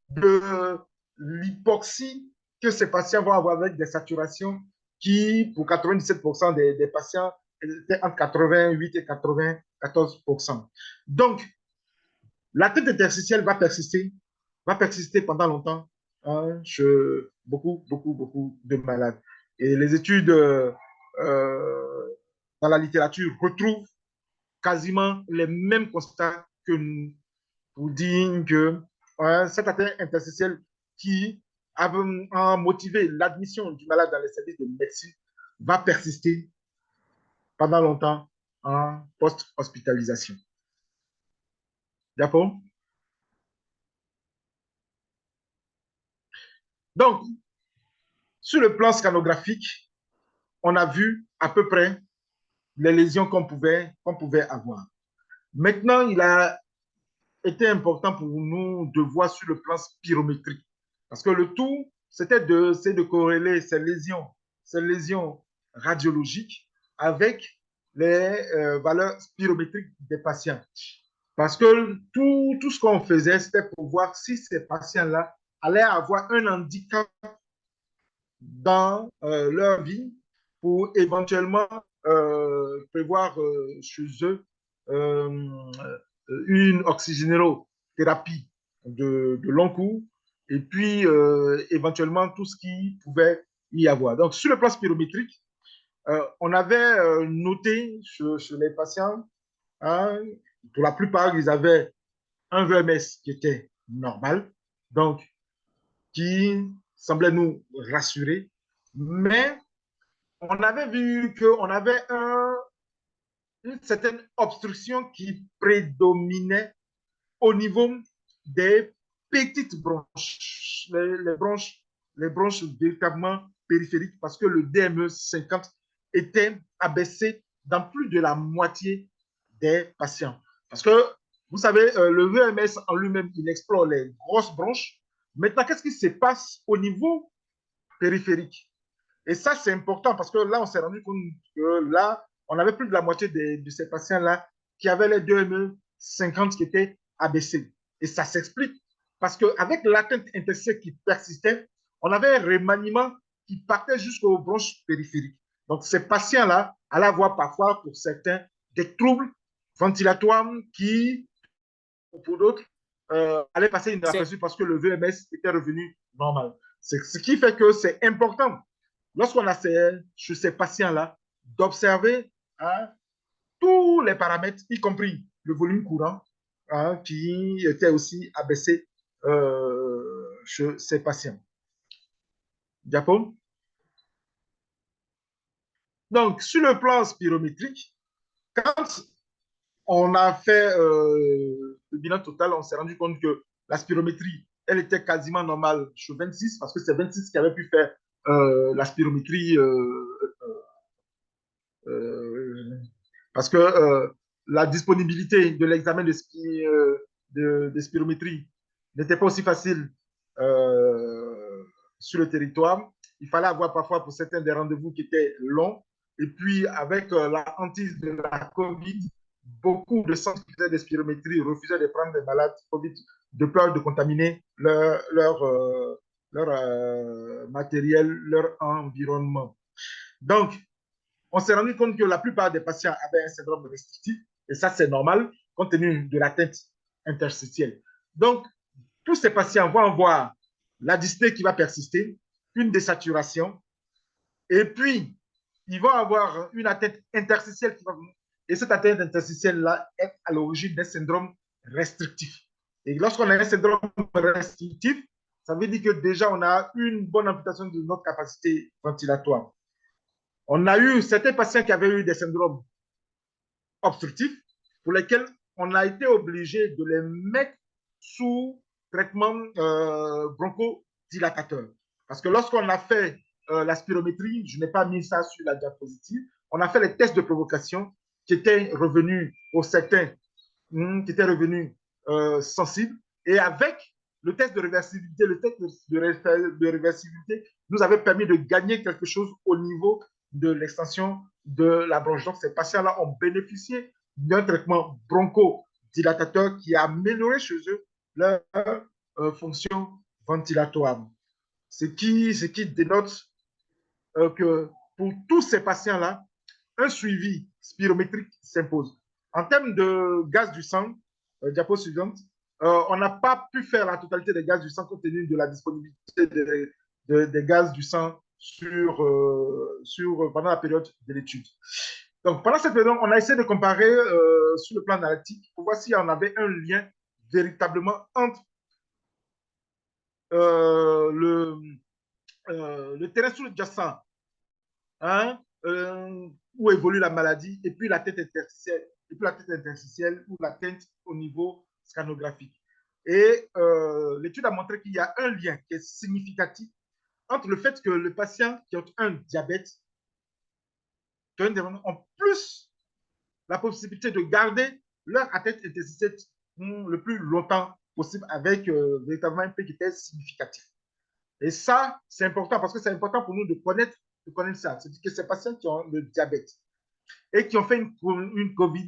de l'hypoxie que ces patients vont avoir avec des saturations qui, pour 97% des patients, étaient entre 88 et 94%. Donc, l'atteinte interstitielle va persister pendant longtemps chez beaucoup de malades. Et les études dans la littérature retrouvent quasiment les mêmes constats que nous, pour dire que cette atteinte interstitielle qui a motivé l'admission du malade dans les services de médecine va persister pendant longtemps en post-hospitalisation. D'accord? Donc, sur le plan scanographique, on a vu à peu près les lésions qu'on pouvait avoir. Maintenant, il a été important pour nous de voir sur le plan spirométrique. Parce que le tout, c'était de corréler ces lésions radiologiques avec les valeurs spirométriques des patients. Parce que tout ce qu'on faisait, c'était pour voir si ces patients-là allaient avoir un handicap dans leur vie pour éventuellement prévoir chez eux une oxygénothérapie de long cours et puis éventuellement tout ce qui pouvait y avoir. Donc, sur le plan spirométrique, on avait noté chez les patients, pour la plupart, ils avaient un VMS qui était normal, donc qui semblait nous rassurer, mais on avait vu qu'on avait une certaine obstruction qui prédominait au niveau des petites bronches, les bronches véritablement périphériques, parce que le DME 50 était abaissé dans plus de la moitié des patients. Parce que, vous savez, le VMS en lui-même, il explore les grosses bronches. Maintenant, qu'est-ce qui se passe au niveau périphérique? Et ça, c'est important parce que là, on s'est rendu compte que là, on avait plus de la moitié de ces patients-là qui avaient les DME 50 qui étaient abaissés. Et ça s'explique parce qu'avec l'atteinte interstitielle qui persistait, on avait un remaniement qui partait jusqu'aux bronches périphériques. Donc, ces patients-là allaient avoir parfois, pour certains, des troubles ventilatoires qui, pour d'autres, allaient passer inaperçus parce que le VMS était revenu normal. Ce qui fait que c'est important, lorsqu'on a chez ces patients-là, d'observer tous les paramètres, y compris le volume courant, qui était aussi abaissé chez ces patients. Diapo. Donc, sur le plan spirométrique, quand on a fait le bilan total, on s'est rendu compte que la spirométrie, elle était quasiment normale chez 26, parce que c'est 26 qui avait pu faire la spirométrie, parce que la disponibilité de l'examen de spirométrie n'était pas aussi facile sur le territoire. Il fallait avoir parfois pour certains des rendez-vous qui étaient longs. Et puis, avec la hantise de la COVID, beaucoup de centres qui faisaient des spirométries refusaient de prendre des malades COVID de peur de contaminer leur matériel, leur environnement. Donc, on s'est rendu compte que la plupart des patients avaient un syndrome restrictif, et ça, c'est normal, compte tenu de l'atteinte interstitielle. Donc, tous ces patients vont avoir la dyspnée qui va persister, une désaturation, et puis, ils vont avoir une atteinte interstitielle qui va venir. Et cette atteinte interstitielle-là est à l'origine d'un syndrome restrictif. Et lorsqu'on a un syndrome restrictif, ça veut dire que déjà, on a une bonne amputation de notre capacité ventilatoire. On a eu certains patients qui avaient eu des syndromes obstructifs pour lesquels on a été obligé de les mettre sous traitement bronchodilatateur. Parce que lorsqu'on a fait la spirométrie, je n'ai pas mis ça sur la diapositive, on a fait les tests de provocation qui étaient revenus pour certains, qui étaient revenus sensibles. Et avec le test de réversibilité, de réversibilité nous avait permis de gagner quelque chose au niveau de l'extension de la bronche. Donc, ces patients-là ont bénéficié d'un traitement bronchodilatateur qui a amélioré chez eux leur fonction ventilatoire. Ce qui dénote que pour tous ces patients-là, un suivi spirométrique s'impose. En termes de gaz du sang, diapo suivante, on n'a pas pu faire la totalité des gaz du sang compte tenu de la disponibilité des gaz du sang pendant la période de l'étude. Donc, pendant cette période, on a essayé de comparer sur le plan analytique pour voir si on avait un lien véritablement entre le terrain sous-jacent, où évolue la maladie, et puis la tête interstitielle, ou la tête au niveau scanographique. Et l'étude a montré qu'il y a un lien qui est significatif entre le fait que les patients qui ont un diabète ont plus la possibilité de garder leur atteinte interstitielle le plus longtemps possible avec véritablement un P qui était significatif. Et ça, c'est important parce que c'est important pour nous de connaître ça. C'est-à-dire que ces patients qui ont le diabète et qui ont fait une COVID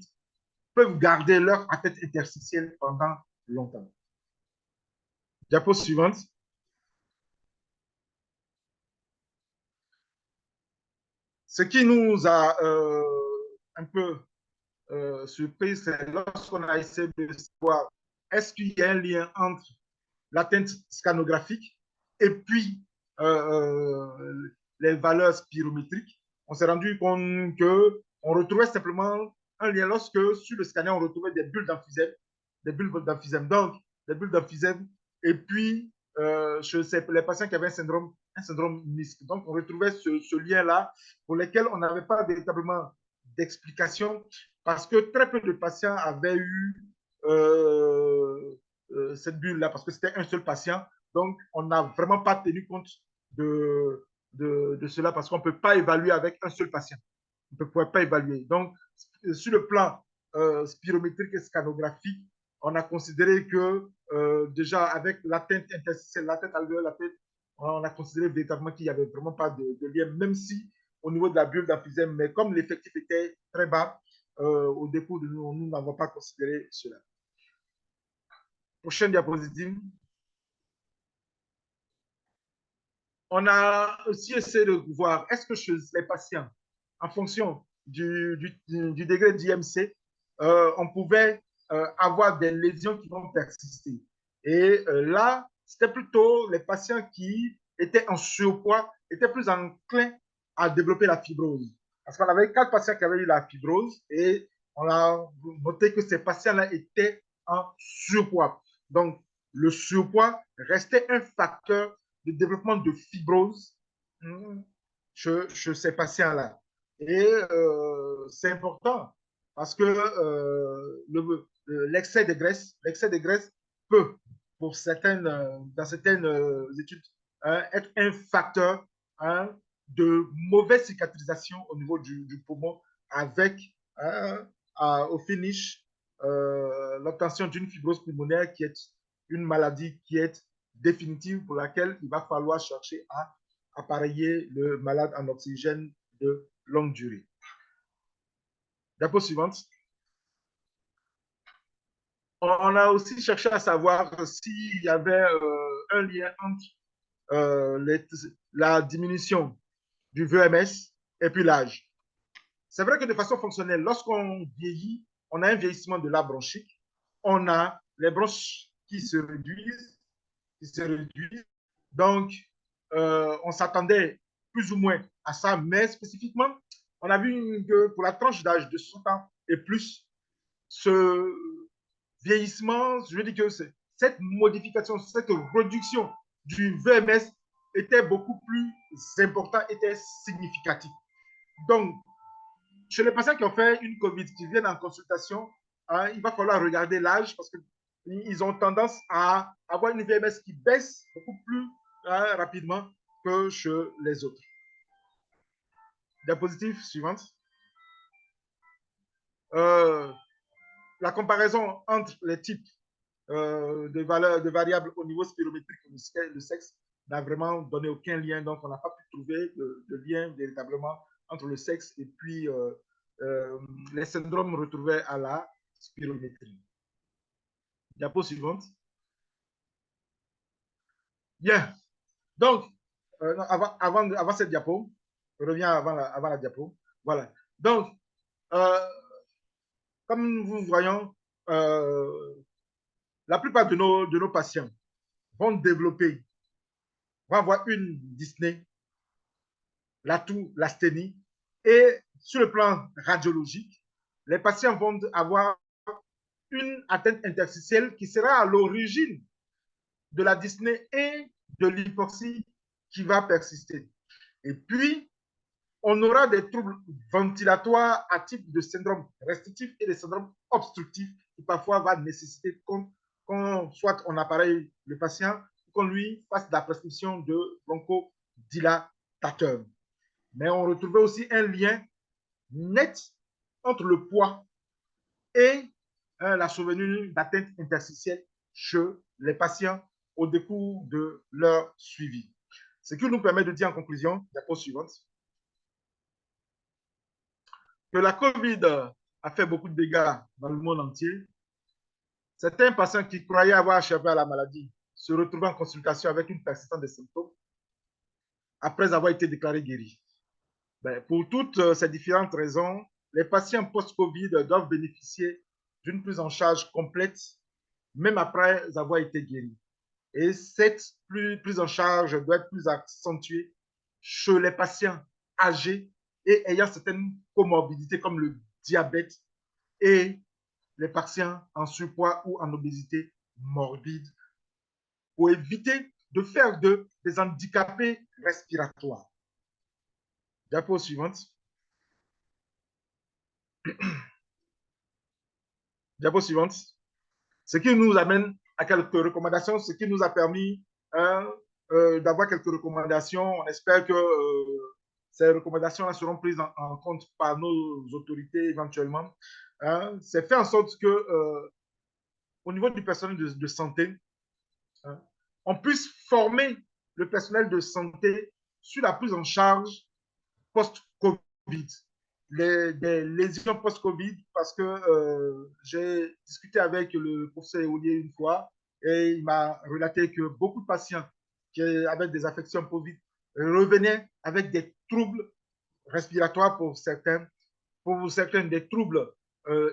peuvent garder leur atteinte interstitielle pendant longtemps. Diapo suivante. Ce qui nous a un peu surpris, c'est lorsqu'on a essayé de savoir est-ce qu'il y a un lien entre l'atteinte scanographique et puis les valeurs spirométriques. On s'est rendu compte qu'on retrouvait simplement un lien lorsque sur le scanner, on retrouvait des bulles d'emphysème. Donc, des bulles d'emphysème. Et puis, les patients qui avaient un syndrome MISC. Donc, on retrouvait ce lien-là pour lequel on n'avait pas véritablement d'explication parce que très peu de patients avaient eu cette bulle-là parce que c'était un seul patient. Donc, on n'a vraiment pas tenu compte de cela parce qu'on ne peut pas évaluer avec un seul patient. On ne peut pas évaluer. Donc, sur le plan spirométrique et scanographique, on a considéré que déjà avec l'atteinte interstitielle, l'atteinte alvéolaire, on a considéré véritablement qu'il n'y avait vraiment pas de lien, même si au niveau de la bulle d'emphysème, mais comme l'effectif était très bas, au dépôt de nous n'avons pas considéré cela. Prochaine diapositive. On a aussi essayé de voir, est-ce que chez les patients, en fonction du degré d'IMC, on pouvait avoir des lésions qui vont persister. Et là, c'était plutôt les patients qui étaient en surpoids, étaient plus enclins à développer la fibrose. Parce qu'on avait 4 patients qui avaient eu la fibrose et on a noté que ces patients-là étaient en surpoids. Donc, le surpoids restait un facteur de développement de fibrose chez ces patients-là. Et c'est important parce que l'excès de graisse peut, pour certaines, dans certaines études, être un facteur de mauvaise cicatrisation au niveau du poumon avec, au finish, l'obtention d'une fibrose pulmonaire qui est une maladie qui est définitive pour laquelle il va falloir chercher à appareiller le malade en oxygène de longue durée. Diapo suivante. On a aussi cherché à savoir s'il y avait un lien entre la diminution du VMS et puis l'âge. C'est vrai que de façon fonctionnelle, lorsqu'on vieillit, on a un vieillissement de la bronchique, on a les bronches qui se réduisent. Donc, on s'attendait plus ou moins à ça, mais spécifiquement, on a vu que pour la tranche d'âge de 60 ans et plus, ce vieillissement, je veux dire que cette modification, cette réduction du VMS était beaucoup plus importante, était significative. Donc, chez les patients qui ont fait une COVID, qui viennent en consultation, il va falloir regarder l'âge parce qu'ils ont tendance à avoir une VMS qui baisse beaucoup plus rapidement que chez les autres. Diapositive suivante. La comparaison entre les types de valeurs, de variables au niveau spirométrique et le sexe n'a vraiment donné aucun lien, donc on n'a pas pu trouver de lien véritablement entre le sexe et puis les syndromes retrouvés à la spirométrie. Diapo suivante. Bien. Donc, avant cette diapo, je reviens avant la diapo. Voilà. Donc, comme nous voyons, la plupart de nos patients vont développer, vont avoir une dyspnée, la toux, l'asthénie, et sur le plan radiologique, les patients vont avoir une atteinte interstitielle qui sera à l'origine de la dyspnée et de l'hypoxie qui va persister. Et puis, on aura des troubles ventilatoires à type de syndrome restrictif et de syndrome obstructif qui parfois va nécessiter qu'on soit on appareille le patient, qu'on lui fasse la prescription de bronchodilatateurs. Mais on retrouvait aussi un lien net entre le poids et la survenue d'atteintes interstitielles chez les patients au décours de leur suivi. Ce qui nous permet de dire en conclusion, la pause suivante, que la COVID a fait beaucoup de dégâts dans le monde entier. Certains patients qui croyaient avoir échappé à la maladie se retrouvent en consultation avec une persistance des symptômes après avoir été déclarés guéris. Pour toutes ces différentes raisons, les patients post-COVID doivent bénéficier d'une prise en charge complète, même après avoir été guéris. Et cette prise en charge doit être plus accentuée chez les patients âgés et ayant certaines comorbidités comme le diabète et les patients en surpoids ou en obésité morbide pour éviter de faire des handicapés respiratoires. Diapo suivante. Diapo suivante. Ce qui nous amène à quelques recommandations, ce qui nous a permis d'avoir quelques recommandations. On espère que ces recommandations seront prises en compte par nos autorités éventuellement. C'est faire en sorte que, au niveau du personnel de santé, on puisse former le personnel de santé sur la prise en charge post-COVID, des lésions post-COVID, parce que j'ai discuté avec le professeur Eolier une fois et il m'a relaté que beaucoup de patients qui avaient des affections revenaient avec des troubles respiratoires pour certains des troubles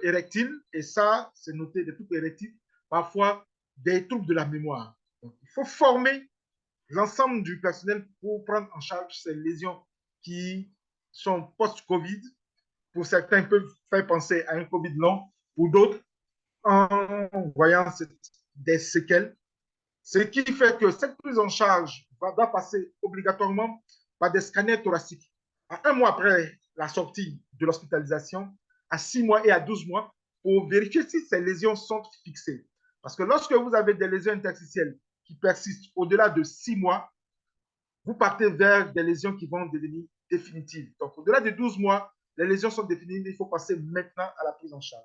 érectiles, et ça, c'est noté des troubles érectiles, parfois des troubles de la mémoire. Donc, il faut former l'ensemble du personnel pour prendre en charge ces lésions qui sont post-Covid. Pour certains, peuvent faire penser à un Covid long, pour d'autres, en voyant des séquelles. Ce qui fait que cette prise en charge doit passer obligatoirement par des scanners thoraciques. À 1 mois après la sortie de l'hospitalisation, à 6 mois et à 12 mois, pour vérifier si ces lésions sont fixées. Parce que lorsque vous avez des lésions interstitielles qui persistent au-delà de 6 mois, vous partez vers des lésions qui vont devenir définitives. Donc, au-delà de 12 mois, les lésions sont définitives, il faut passer maintenant à la prise en charge.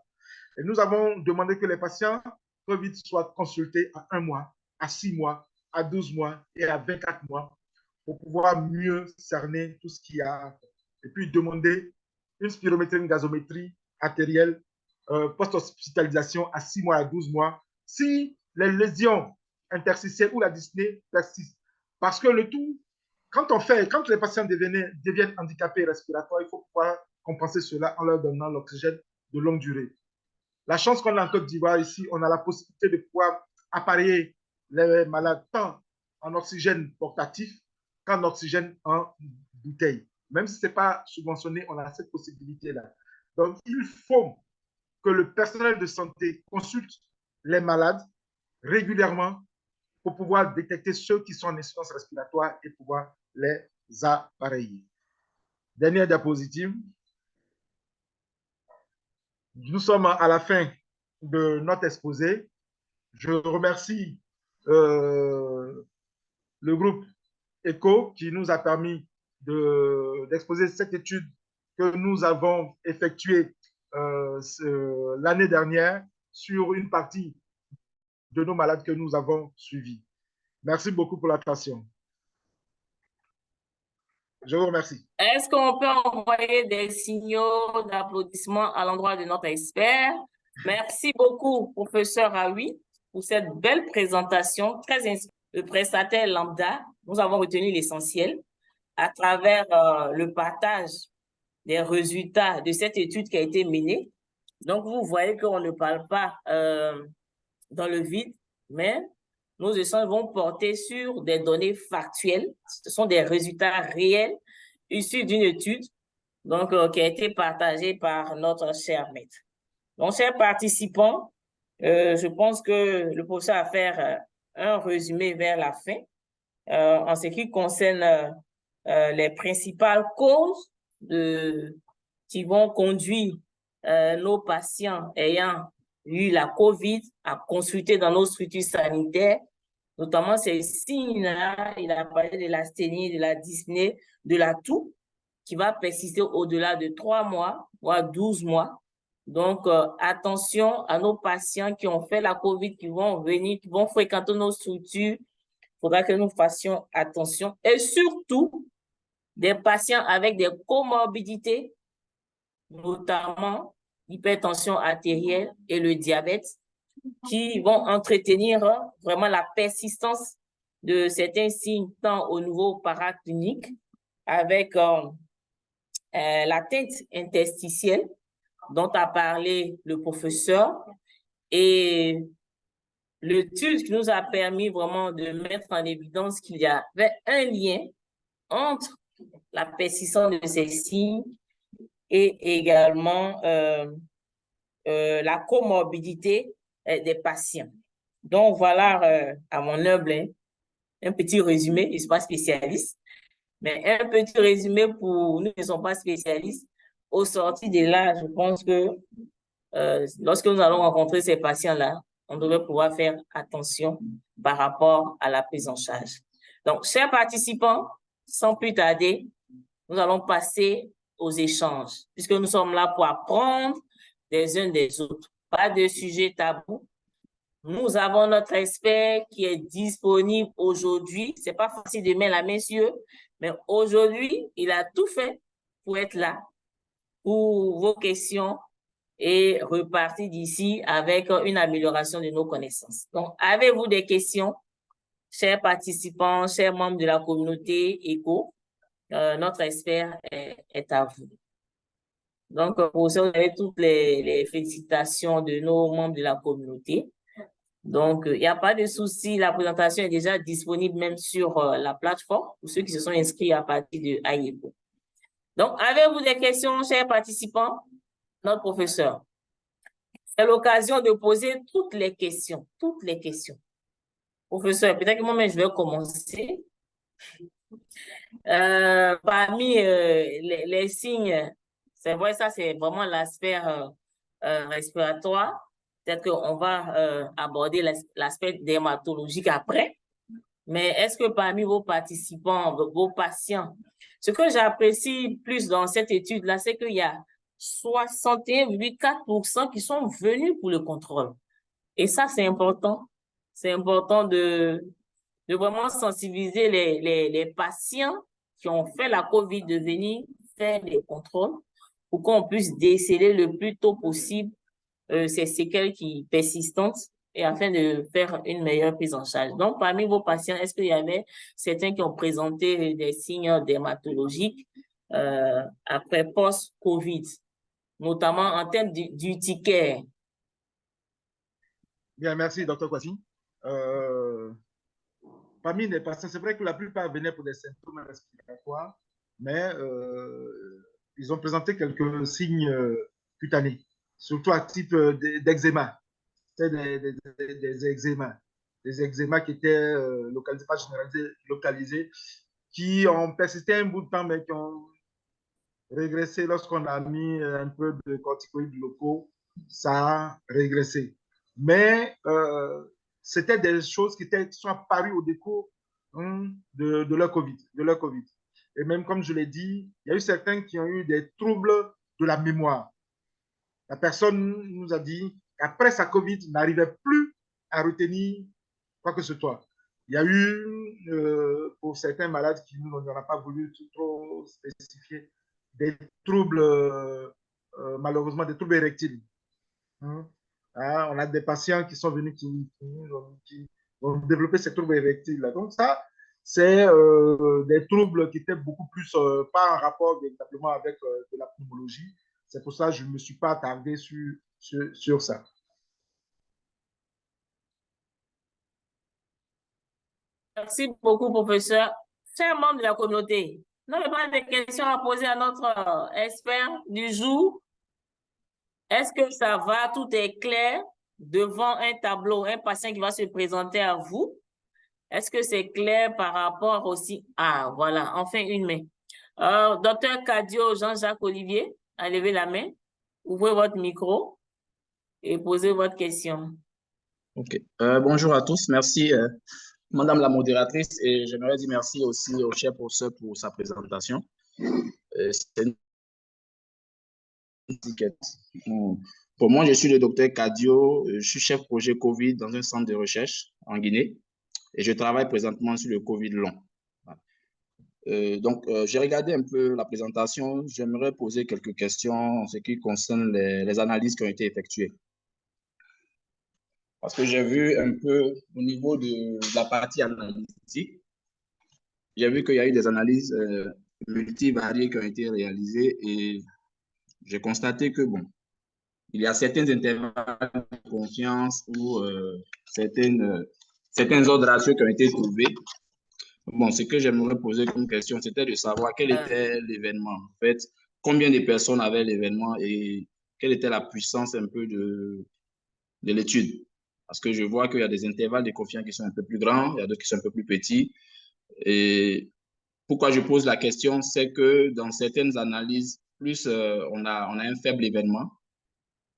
Et nous avons demandé que les patients COVID soient consultés à 1 mois, à 6 mois, à 12 mois et à 24 mois pour pouvoir mieux cerner tout ce qu'il y a. Et puis demander une spirométrie, une gazométrie artérielle post-hospitalisation à 6 mois, à 12 mois, si les lésions interstitielles ou la dyspnée persistent. Parce que le tout, quand les patients deviennent handicapés respiratoires, il faut pouvoir compenser cela en leur donnant l'oxygène de longue durée. La chance qu'on a en Côte d'Ivoire ici, on a la possibilité de pouvoir appareiller les malades tant en oxygène portatif qu'en oxygène en bouteille. Même si ce n'est pas subventionné, on a cette possibilité-là. Donc, il faut que le personnel de santé consulte les malades régulièrement pour pouvoir détecter ceux qui sont en insuffisance respiratoire et pouvoir les appareiller. Dernière diapositive. Nous sommes à la fin de notre exposé. Je remercie le groupe ECHO qui nous a permis d'exposer cette étude que nous avons effectuée l'année dernière sur une partie de nos malades que nous avons suivis. Merci beaucoup pour l'attention. Je vous remercie. Est-ce qu'on peut envoyer des signaux d'applaudissement à l'endroit de notre expert? Merci beaucoup, professeur Aoui, pour cette belle présentation très inspirante. Le prestataire lambda, nous avons retenu l'essentiel à travers le partage des résultats de cette étude qui a été menée. Donc, vous voyez qu'on ne parle pas dans le vide, mais nos échanges vont porter sur des données factuelles. Ce sont des résultats réels issus d'une étude donc, qui a été partagée par notre cher maître. Donc, chers participants, je pense que le professeur va faire un résumé vers la fin en ce qui concerne les principales causes qui vont conduire nos patients ayant eu la COVID à consulter dans nos structures sanitaires, notamment ces signes-là. Il a parlé de l'asthénie, de la dyspnée, de la toux, qui va persister au-delà de 3 mois, voire 12 mois. Donc, attention à nos patients qui ont fait la COVID, qui vont venir, qui vont fréquenter nos structures. Il faudra que nous fassions attention. Et surtout, des patients avec des comorbidités, notamment l'hypertension artérielle et le diabète, qui vont entretenir vraiment la persistance de certains signes tant au niveau paraclinique avec l'atteinte interstitielle dont a parlé le professeur et l'étude qui nous a permis vraiment de mettre en évidence qu'il y avait un lien entre la persistance de ces signes et également la comorbidité des patients. Donc, voilà, à mon humble, un petit résumé. Je ne suis pas spécialiste, mais un petit résumé pour nous qui ne sommes pas spécialistes. Au sorti de là, je pense que lorsque nous allons rencontrer ces patients-là, on devrait pouvoir faire attention par rapport à la prise en charge. Donc, chers participants, sans plus tarder, nous allons passer aux échanges, puisque nous sommes là pour apprendre des uns des autres. Pas de sujet tabou. Nous avons notre expert qui est disponible aujourd'hui. Ce n'est pas facile de mettre la main sur eux, mais aujourd'hui, il a tout fait pour être là, pour vos questions et repartir d'ici avec une amélioration de nos connaissances. Donc, avez-vous des questions? chers participants, chers membres de la communauté ECHO, notre expert est à vous. Donc, professeur, vous avez toutes les félicitations de nos membres de la communauté. Donc, il n'y a pas de souci, la présentation est déjà disponible même sur la plateforme pour ceux qui se sont inscrits à partir de AIECO. Donc, avez-vous des questions, chers participants? Notre professeur. C'est l'occasion de poser toutes les questions, toutes les questions. Professeur, peut-être que moi-même, je vais commencer. Parmi les signes, c'est vrai, ça, c'est vraiment l'aspect respiratoire. Peut-être qu'on va aborder l'aspect dermatologique après. Mais est-ce que parmi vos participants, vos patients, ce que j'apprécie plus dans cette étude-là, c'est qu'il y a 61,4% qui sont venus pour le contrôle. Et ça, c'est important. C'est important de vraiment sensibiliser les patients qui ont fait la COVID de venir faire des contrôles pour qu'on puisse déceler le plus tôt possible ces séquelles persistantes et afin de faire une meilleure prise en charge. Donc, parmi vos patients, est-ce qu'il y avait certains qui ont présenté des signes dermatologiques après post-COVID, notamment en termes d'urticaire? Bien, merci, Dr. Kwasi. Parmi les patients, c'est vrai que la plupart venaient pour des symptômes respiratoires, mais ils ont présenté quelques signes cutanés, surtout à type d'eczéma. C'était des eczémas qui étaient localisés, pas généralisés, localisés, qui ont persisté un bout de temps, mais qui ont régressé lorsqu'on a mis un peu de corticoïdes locaux, ça a régressé. Mais c'était des choses qui sont apparues au décours de leur COVID. Et même comme je l'ai dit, il y a eu certains qui ont eu des troubles de la mémoire. La personne nous a dit qu'après sa COVID, n'arrivait plus à retenir quoi que ce soit. Il y a eu, pour certains malades qui n'en a pas voulu trop spécifier, des troubles, malheureusement, des troubles érectiles. On a des patients qui sont venus qui ont développé ces troubles érectiles. Donc ça, c'est des troubles qui étaient beaucoup plus, pas en rapport véritablement avec de la pneumologie. C'est pour ça que je ne me suis pas attardé sur ça. Merci beaucoup, professeur. Chers membres de la communauté, vous n'avez pas de questions à poser à notre expert du jour? Est-ce que ça va? Tout est clair devant un tableau, un patient qui va se présenter à vous? Est-ce que c'est clair par rapport aussi? Ah, voilà, enfin une main. Docteur Cadio Jean-Jacques Olivier, a levé la main. Ouvrez votre micro et posez votre question. OK. Bonjour à tous. Merci, Madame la modératrice. Et j'aimerais dire merci aussi au cher professeur pour sa présentation. C'est une étiquette. Pour moi, je suis le docteur Cadio. Je suis chef projet COVID dans un centre de recherche en Guinée. Et je travaille présentement sur le COVID long. Donc, j'ai regardé un peu la présentation. J'aimerais poser quelques questions en ce qui concerne les analyses qui ont été effectuées. Parce que j'ai vu un peu au niveau de la partie analytique, j'ai vu qu'il y a eu des analyses multivariées qui ont été réalisées et j'ai constaté que, bon, il y a certains intervalles de confiance ou certains ordres ratios qui ont été trouvés. Bon, ce que j'aimerais poser comme question, c'était de savoir quel était l'événement. En fait, combien de personnes avaient l'événement et quelle était la puissance un peu de l'étude. Parce que je vois qu'il y a des intervalles de confiance qui sont un peu plus grands, il y a d'autres qui sont un peu plus petits. Et pourquoi je pose la question, c'est que dans certaines analyses, plus on a un faible événement,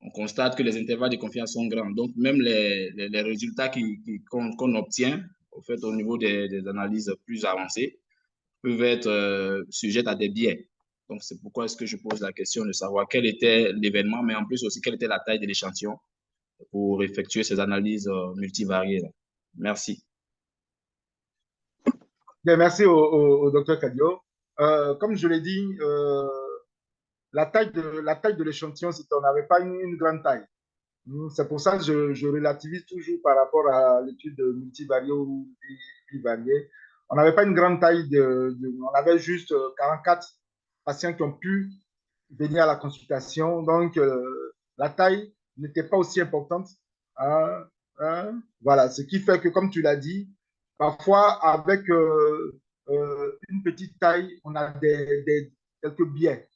on constate que les intervalles de confiance sont grands. Donc, même les résultats qu'on obtient au fait, au niveau des analyses plus avancées peuvent être sujets à des biais. Donc, c'est pourquoi est-ce que je pose la question de savoir quel était l'événement, mais en plus aussi quelle était la taille de l'échantillon pour effectuer ces analyses multivariées. Merci. Bien, merci au docteur Cadio. Comme je l'ai dit, la taille de l'échantillon, c'est qu'on n'avait pas une grande taille. C'est pour ça que je relativise toujours par rapport à l'étude multivariée ou plus variées. On n'avait pas une grande taille, on avait juste 44 patients qui ont pu venir à la consultation. Donc, la taille n'était pas aussi importante. Voilà, ce qui fait que, comme tu l'as dit, parfois, avec une petite taille, on a quelques biais.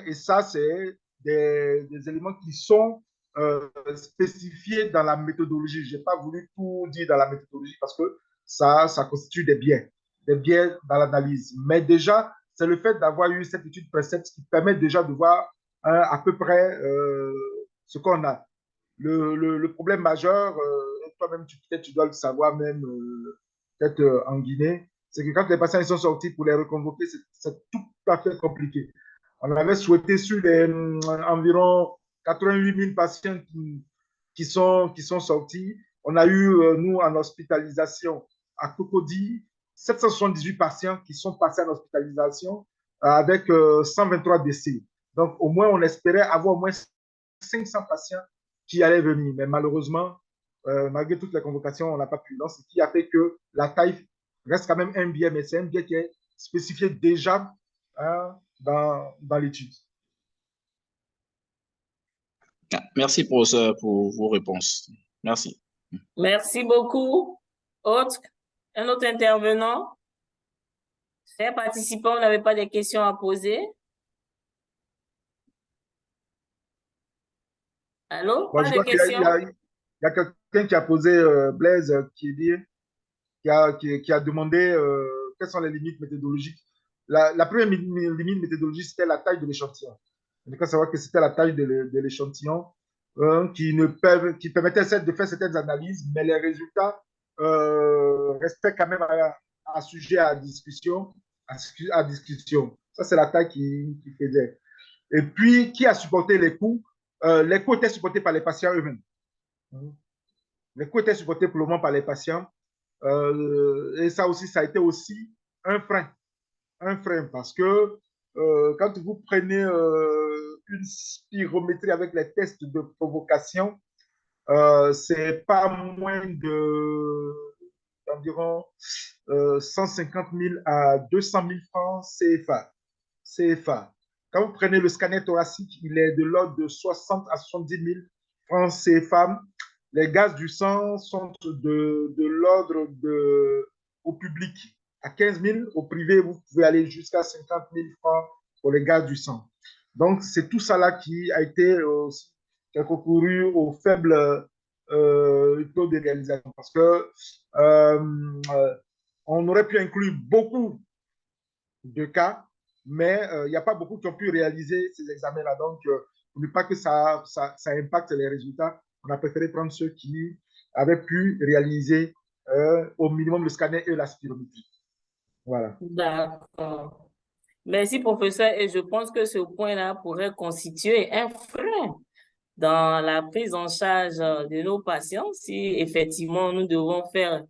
Et ça, c'est des éléments qui sont spécifiés dans la méthodologie. Je n'ai pas voulu tout dire dans la méthodologie parce que ça constitue des biais dans l'analyse. Mais déjà, c'est le fait d'avoir eu cette étude précepte qui permet déjà de voir à peu près ce qu'on a. Le problème majeur, toi-même, peut-être tu dois le savoir même, peut-être en Guinée, c'est que quand les patients ils sont sortis pour les reconvoquer, c'est tout à fait compliqué. On avait souhaité sur les environ 88 000 patients qui sont sortis. On a eu, nous, en hospitalisation à Cocody, 778 patients qui sont passés en hospitalisation avec 123 décès. Donc, au moins, on espérait avoir au moins 500 patients qui allaient venir. Mais malheureusement, malgré toutes les convocations, on n'a pas pu. Donc, ce qui a fait que la taille reste quand même un biais, mais c'est un biais qui est spécifié déjà dans l'étude. Merci pour vos réponses. Merci. Merci beaucoup. Un autre intervenant? Chers participants, vous n'avez pas de questions à poser? Allô? Bon, pas je de crois questions? qu'il y a quelqu'un qui a posé, Blaise, qui a demandé quelles sont les limites méthodologiques. La première limite méthodologique, c'était la taille de l'échantillon. Il faut savoir que c'était la taille de l'échantillon qui permettait de faire certaines analyses, mais les résultats restaient quand même à sujet à discussion. Ça, c'est la taille qui faisait. Et puis, qui a supporté les coûts? Les coûts étaient supportés par les patients eux-mêmes. Les coûts étaient supportés pour le moment par les patients. Et ça aussi, ça a été aussi un frein. Parce que quand vous prenez une spirométrie avec les tests de provocation, c'est pas moins d'environ 150 000 à 200 000 francs CFA. Quand vous prenez le scanner thoracique, il est de l'ordre de 60 à 70 000 francs CFA. Les gaz du sang sont de l'ordre au public à 15 000. Au privé, vous pouvez aller jusqu'à 50 000 francs pour les gaz du sang. Donc, c'est tout ça là qui a été qui a concouru au faible taux de réalisation. Parce que on aurait pu inclure beaucoup de cas, mais il n'y a pas beaucoup qui ont pu réaliser ces examens-là. Donc, pour ne pas que ça impacte les résultats, on a préféré prendre ceux qui avaient pu réaliser au minimum le scanner et la spirométrie. Voilà. D'accord. Merci, professeur. Et je pense que ce point-là pourrait constituer un frein dans la prise en charge de nos patients si effectivement nous devons faire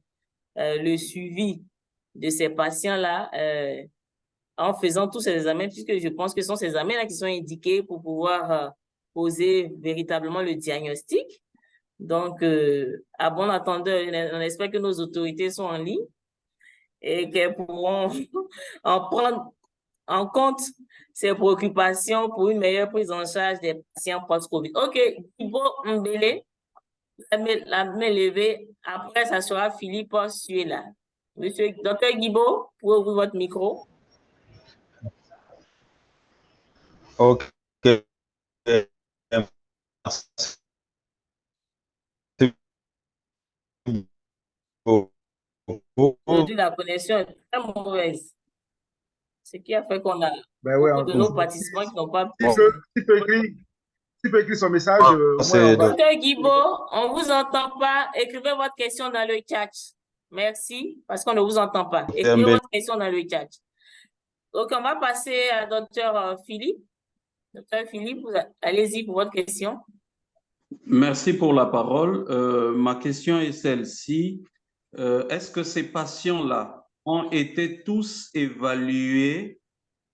le suivi de ces patients-là en faisant tous ces examens, puisque je pense que ce sont ces examens-là qui sont indiqués pour pouvoir poser véritablement le diagnostic. Donc, à bon entendeur, on espère que nos autorités sont en ligne et qu'elles pourront en prendre en compte ces préoccupations pour une meilleure prise en charge des patients post-Covid. OK, Guibo Mbele, la main levée. Après, ça sera Philippe Suela. Monsieur Dr. Guibo, pouvez ouvrir votre micro? OK. Aujourd'hui, la connexion est très mauvaise. Ce qui a fait qu'on a beaucoup de nos participants qui n'ont pas pu. S'il peut écrire son message, Dr. Guibo, on ne vous entend pas. Écrivez votre question dans le chat. Merci, parce qu'on ne vous entend pas. Écrivez votre question dans le chat. Donc, on va passer à Dr. Philippe. Dr. Philippe, allez-y pour votre question. Merci pour la parole. Ma question est celle-ci. Est-ce que ces patients-là ont été tous évalués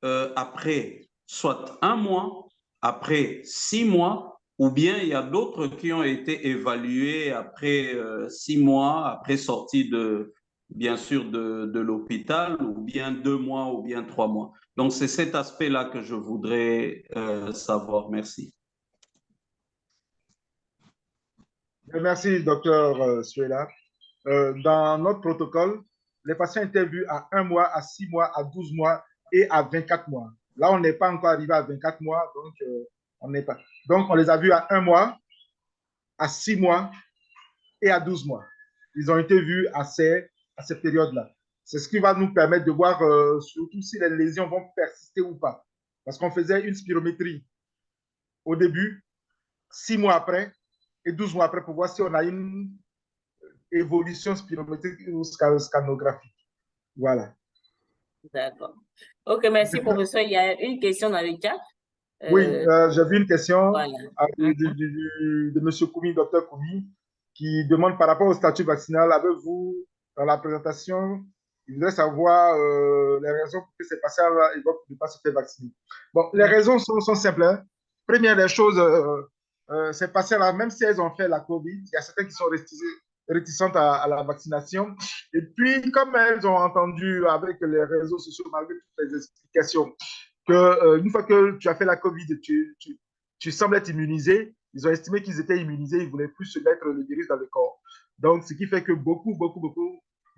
après soit 1 mois, après 6 mois, ou bien il y a d'autres qui ont été évalués après 6 mois, après sortie de bien sûr, de l'hôpital, ou bien 2 mois, ou bien 3 mois. Donc, c'est cet aspect-là que je voudrais savoir. Merci. Merci, docteur Suela. Dans notre protocole, les patients étaient vus à 1 mois, à 6 mois, à 12 mois et à 24 mois. Là, on n'est pas encore arrivé à 24 mois, donc on n'est pas. Donc, on les a vus à 1 mois, à 6 mois et à 12 mois. Ils ont été vus à ces périodes-là. C'est ce qui va nous permettre de voir surtout si les lésions vont persister ou pas. Parce qu'on faisait une spirométrie au début, 6 mois après et 12 mois après pour voir si on a une évolution spirométrique ou scanographique. Voilà. D'accord. OK, merci, professeur. Il y a une question dans le chat. Oui, j'ai vu une question Voilà. de M. Koumi, docteur Koumi, qui demande par rapport au statut vaccinal, avez-vous, dans la présentation, il voudrait savoir les raisons pour que ces patients-là évoquent de ne pas se faire vacciner. Bon, les raisons sont simples. Hein. Première des choses, ces patients-là, même si elles ont fait la COVID, il y a certains qui sont réticentes à la vaccination. Et puis, comme elles ont entendu avec les réseaux sociaux, malgré toutes les explications, qu'une fois que tu as fait la COVID, tu sembles être immunisé, ils ont estimé qu'ils étaient immunisés, ils ne voulaient plus se mettre le virus dans le corps. Donc, ce qui fait que beaucoup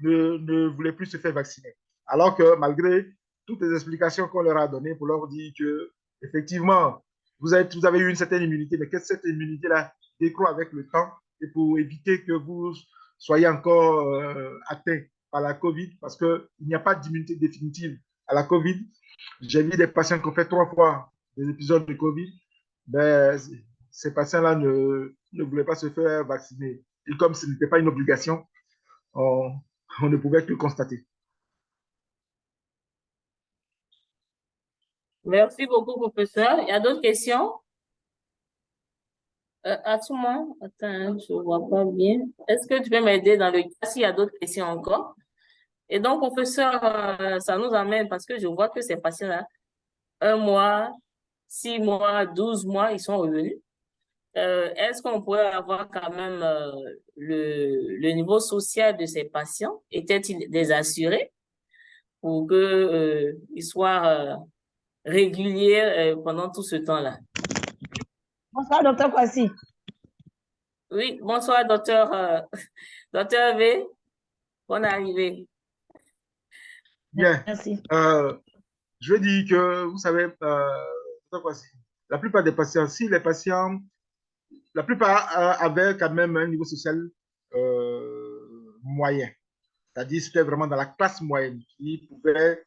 ne voulaient plus se faire vacciner. Alors que malgré toutes les explications qu'on leur a données pour leur dire que, effectivement, vous avez eu une certaine immunité, mais que cette immunité-là décroît avec le temps, et pour éviter que vous soyez encore atteint par la COVID, parce qu'il n'y a pas d'immunité définitive à la COVID. J'ai vu des patients qui ont fait 3 fois des épisodes de COVID. Ben, ces patients-là ne voulaient pas se faire vacciner. Et comme ce n'était pas une obligation, on ne pouvait que le constater. Merci beaucoup, professeur. Il y a d'autres questions? Attends, je ne vois pas bien. Est-ce que tu peux m'aider dans le cas s'il y a d'autres questions encore? Et donc, professeur, ça nous amène, parce que je vois que ces patients-là, 1 mois, 6 mois, 12 mois, ils sont revenus. Est-ce qu'on pourrait avoir quand même le niveau social de ces patients? Était-il désassuré pour qu'ils soient réguliers pendant tout ce temps-là? Bonsoir, docteur Kwasi. Oui, bonsoir, docteur V. Bonne arrivée. Bien. Merci. Je veux dire que, vous savez, docteur Kwasi, la plupart des patients, si les patients, la plupart avaient quand même un niveau social moyen. C'est-à-dire c'était vraiment dans la classe moyenne qui pouvait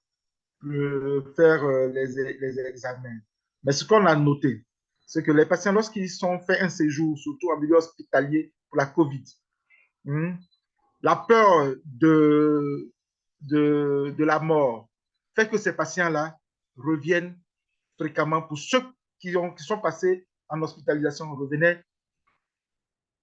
faire les examens. Mais ce qu'on a noté, c'est que les patients, lorsqu'ils sont fait un séjour, surtout en milieu hospitalier pour la COVID, la peur de la mort fait que ces patients-là reviennent fréquemment. Pour ceux qui sont passés en hospitalisation, revenaient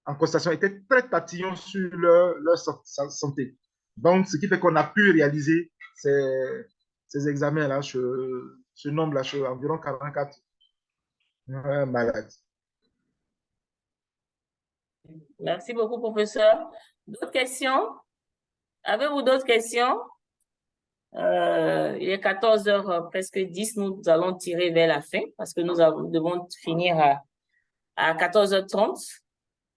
en constatation, étaient très tatillons sur leur santé. Donc, ce qui fait qu'on a pu réaliser ces examens-là, ce nombre-là, environ 44 malades. Merci beaucoup, professeur. D'autres questions? Avez-vous d'autres questions? Il est 14h presque 10, nous allons tirer vers la fin parce que nous devons finir à 14h30.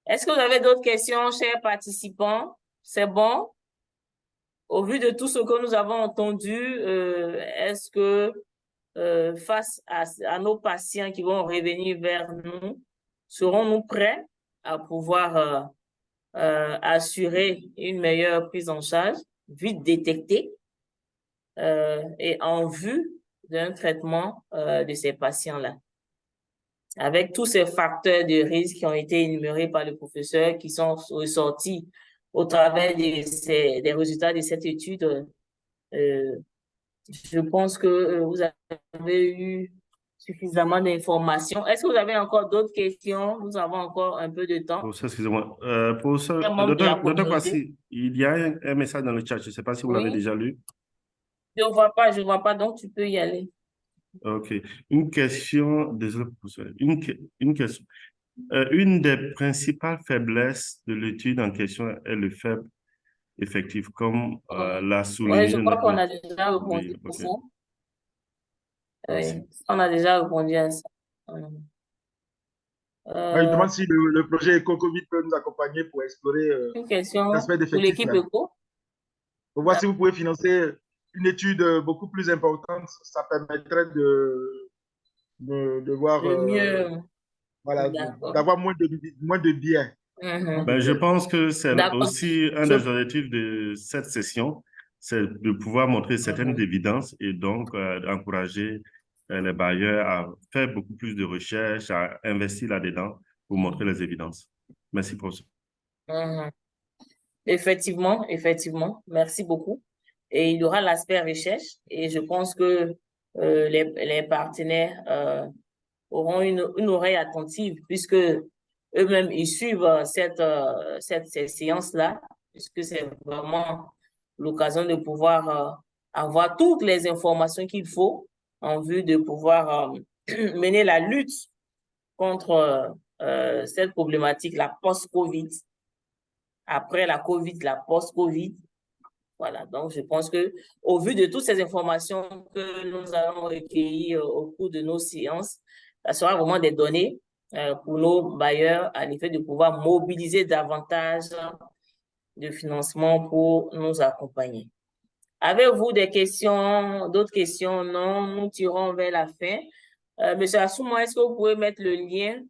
Est-ce que vous avez d'autres questions, chers participants? C'est bon? Au vu de tout ce que nous avons entendu, est-ce que face à nos patients qui vont revenir vers nous, serons-nous prêts à pouvoir assurer une meilleure prise en charge, vite détectée et en vue d'un traitement de ces patients-là? Avec tous ces facteurs de risque qui ont été énumérés par le professeur, qui sont ressortis au travers des résultats de cette étude, je pense que vous avez eu suffisamment d'informations. Est-ce que vous avez encore d'autres questions? Nous avons encore un peu de temps. Excusez-moi. Docteur Kwasi, il y a un message dans le chat. Je ne sais pas si vous l'avez déjà lu. Je ne vois pas, donc tu peux y aller. OK. Une question, désolé, une question. Une des principales faiblesses de l'étude en question est le faible effectifs, comme l'a Oui, souligné je crois notre... qu'on a déjà répondu Oui, à ok. ça. Merci. Oui, on a déjà répondu à ça. Je demande si le projet EcoCovid peut nous accompagner pour explorer Une question l'aspect pour d'effectifs. l'équipe ECO. Pour voir si vous pouvez financer une étude beaucoup plus importante, ça permettrait de voir, Le mieux. voilà, D'accord. d'avoir moins de biais. Ben, je pense que c'est D'accord. aussi un des objectifs de cette session, c'est de pouvoir montrer certaines évidences et donc encourager les bailleurs à faire beaucoup plus de recherches, à investir là-dedans pour montrer les évidences. Merci, professeur. Effectivement, effectivement. Merci beaucoup. Et il y aura l'aspect recherche et je pense que les partenaires auront une oreille attentive puisque eux-mêmes, ils suivent ces séances-là, puisque c'est vraiment l'occasion de pouvoir avoir toutes les informations qu'il faut en vue de pouvoir mener la lutte contre cette problématique, la post-Covid. Après la Covid, la post-Covid. Voilà, donc je pense que au vu de toutes ces informations que nous allons recueillir au cours de nos séances, ça sera vraiment des données pour nos bailleurs à l'effet de pouvoir mobiliser davantage de financement pour nous accompagner. Avez-vous des questions, d'autres questions? Non, nous tirons vers la fin. Monsieur Assouma, est-ce que vous pouvez mettre le lien